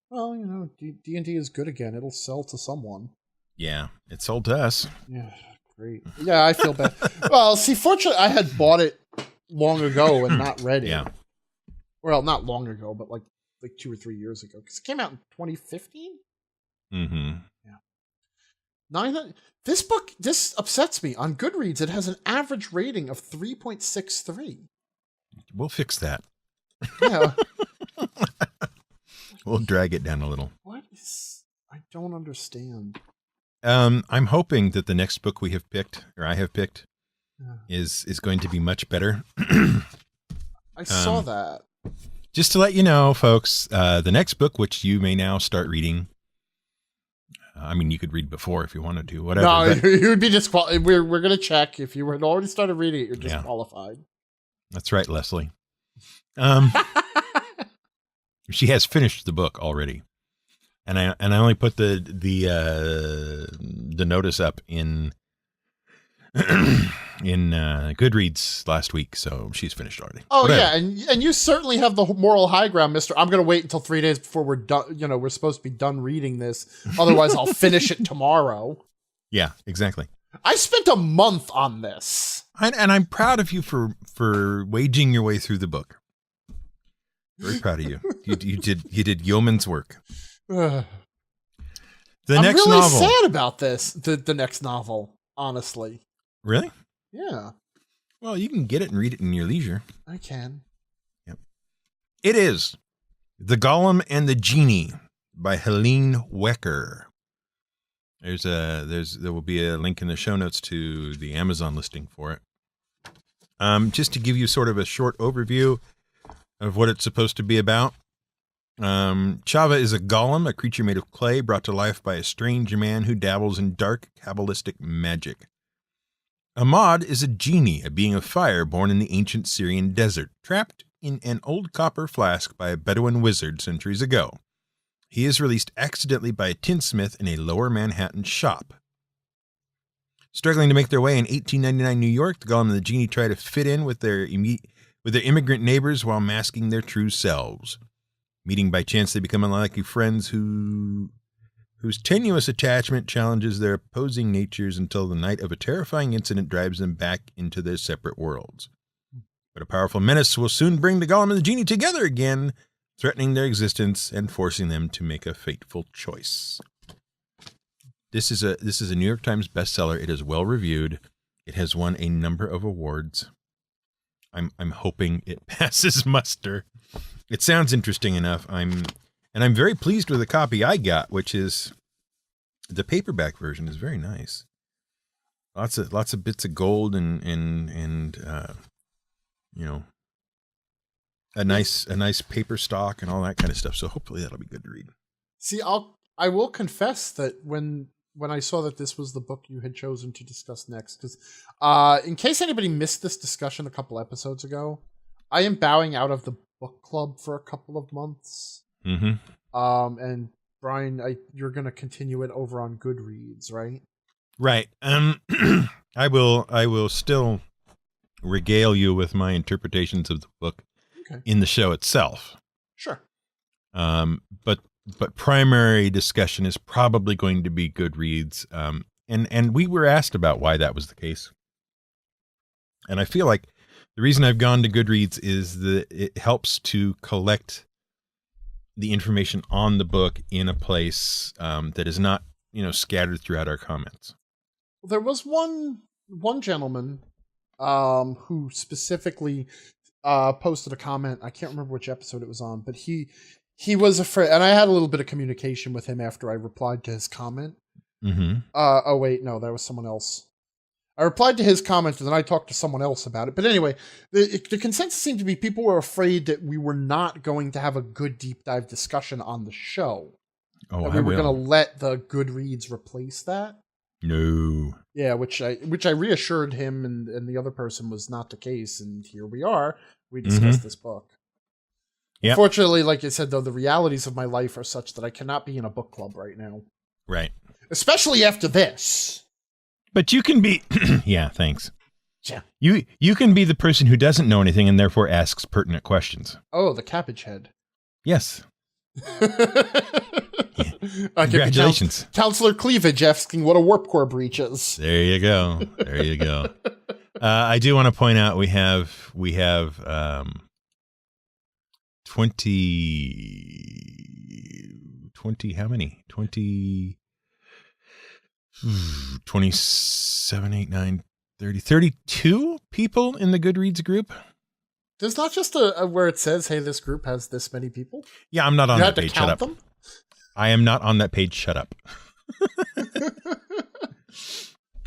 Well, you know, D&D is good again. It'll sell to someone. Yeah, it sold to us. Yeah. Great. Yeah, I feel bad. Well, see, fortunately, I had bought it long ago and not read it. Yeah. Well, not long ago, but like 2 or 3 years ago, because it came out in 2015. Mm-hmm. Yeah. This upsets me. On Goodreads, it has an average rating of 3.63. We'll fix that. Yeah. We'll drag it down a little. I don't understand. I'm hoping that the next book I have picked, is going to be much better. I saw that. Just to let you know, folks, the next book, which you may now start reading, I mean, you could read before if you wanted to, whatever. No, you would be disqualified. We're going to check. If you had already started reading it, you're disqualified. Yeah. That's right, Leslie. She has finished the book already. And I only put the notice up in Goodreads last week, so she's finished already. Oh, whatever. Yeah, and you certainly have the moral high ground, Mister. I'm going to wait until 3 days before we're done. We're supposed to be done reading this. Otherwise, I'll finish it tomorrow. Yeah, exactly. I spent a month on this. And I'm proud of you for waging your way through the book. Very proud of you. You did yeoman's work. I'm next really novel. sad about this. The next novel, honestly. Really? Yeah. Well, you can get it and read it in your leisure. I can. Yep. It is The Golem and the Genie by Helene Wecker. There will be a link in the show notes to the Amazon listing for it. Just to give you sort of a short overview of what it's supposed to be about. Chava is a golem, a creature made of clay brought to life by a strange man who dabbles in dark Kabbalistic magic. Ahmad is a genie, a being of fire born in the ancient Syrian desert, trapped in an old copper flask by a Bedouin wizard centuries ago. He is released accidentally by a tinsmith in a lower Manhattan shop. Struggling to make their way in 1899 New York, the Golem and the Genie try to fit in with their immigrant neighbors while masking their true selves. Meeting by chance, they become unlikely friends whose tenuous attachment challenges their opposing natures until the night of a terrifying incident drives them back into their separate worlds. But a powerful menace will soon bring the Golem and the Genie together again, threatening their existence and forcing them to make a fateful choice. This is a New York Times bestseller. It is well reviewed. It has won a number of awards. I'm hoping it passes muster. It sounds interesting enough. I'm very pleased with the copy I got, which is the paperback version is very nice. Lots of bits of gold and a nice paper stock and all that kind of stuff. So hopefully that'll be good to read. See, I will confess that when I saw that this was the book you had chosen to discuss next, because in case anybody missed this discussion a couple episodes ago, I am bowing out of the book club for a couple of months. Mm-hmm. And Brian, you're going to continue it over on Goodreads, right? Right. I will still regale you with my interpretations of the book in the show itself. Sure. But primary discussion is probably going to be Goodreads. And we were asked about why that was the case. And I feel like the reason I've gone to Goodreads is that it helps to collect the information on the book in a place that is not, scattered throughout our comments. Well, there was one gentleman who specifically posted a comment. I can't remember which episode it was on, but he was afraid, and I had a little bit of communication with him after I replied to his comment. Mm-hmm. Oh wait, no, that was someone else. I replied to his comment, and then I talked to someone else about it. But anyway, the consensus seemed to be people were afraid that we were not going to have a good deep dive discussion on the show. Oh, that we were going to let the Goodreads replace that. No. Yeah, which I reassured him and the other person was not the case, and here we are. We discussed this book. Yep. Unfortunately, like I said, though, the realities of my life are such that I cannot be in a book club right now. Right. Especially after this. But you can be... yeah, thanks. Yeah. You can be the person who doesn't know anything and therefore asks pertinent questions. Oh, the cabbage head. Yes. Congratulations. Counselor Cleavage asking what a warp core breach is. There you go. There you go. I do want to point out we have 20 how many? 27, 8, 9, 30, 32 people in the Goodreads group. There's not just a where it says, hey, this group has this many people. Yeah, I'm not on that page. Shut up. Them? I am not on that page. Shut up.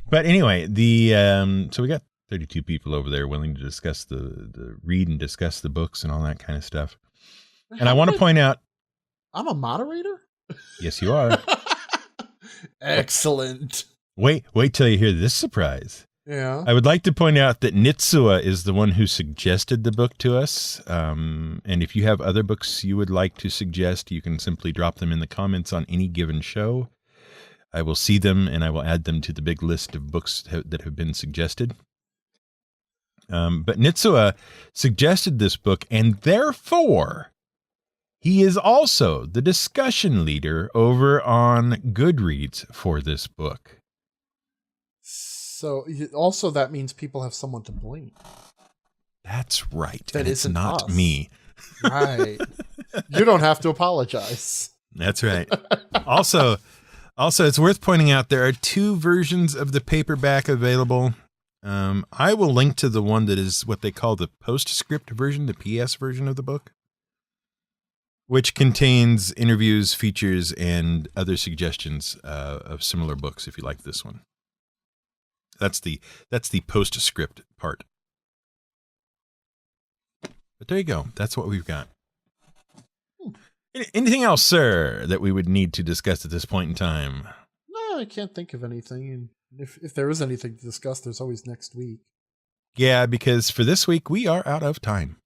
But anyway, so we got 32 people over there willing to discuss the read and discuss the books and all that kind of stuff. And I want to point out, I'm a moderator? Yes, you are. Excellent. Wait till you hear this surprise. Yeah. I would like to point out that Nitsua is the one who suggested the book to us. And if you have other books you would like to suggest, you can simply drop them in the comments on any given show. I will see them and I will add them to the big list of books that have been suggested. But Nitsua suggested this book, and therefore he is also the discussion leader over on Goodreads for this book. So also that means people have someone to blame. That's right. That and it's isn't not us. me. Right. You don't have to apologize. That's right. Also, it's worth pointing out there are 2 versions of the paperback available. I will link to the one that is what they call the postscript version, the PS version of the book, which contains interviews, features, and other suggestions of similar books if you like this one. That's the postscript part. But there you go. That's what we've got. Anything else, sir, that we would need to discuss at this point in time? No, I can't think of anything. And if there is anything to discuss, there's always next week. Yeah, because for this week, we are out of time.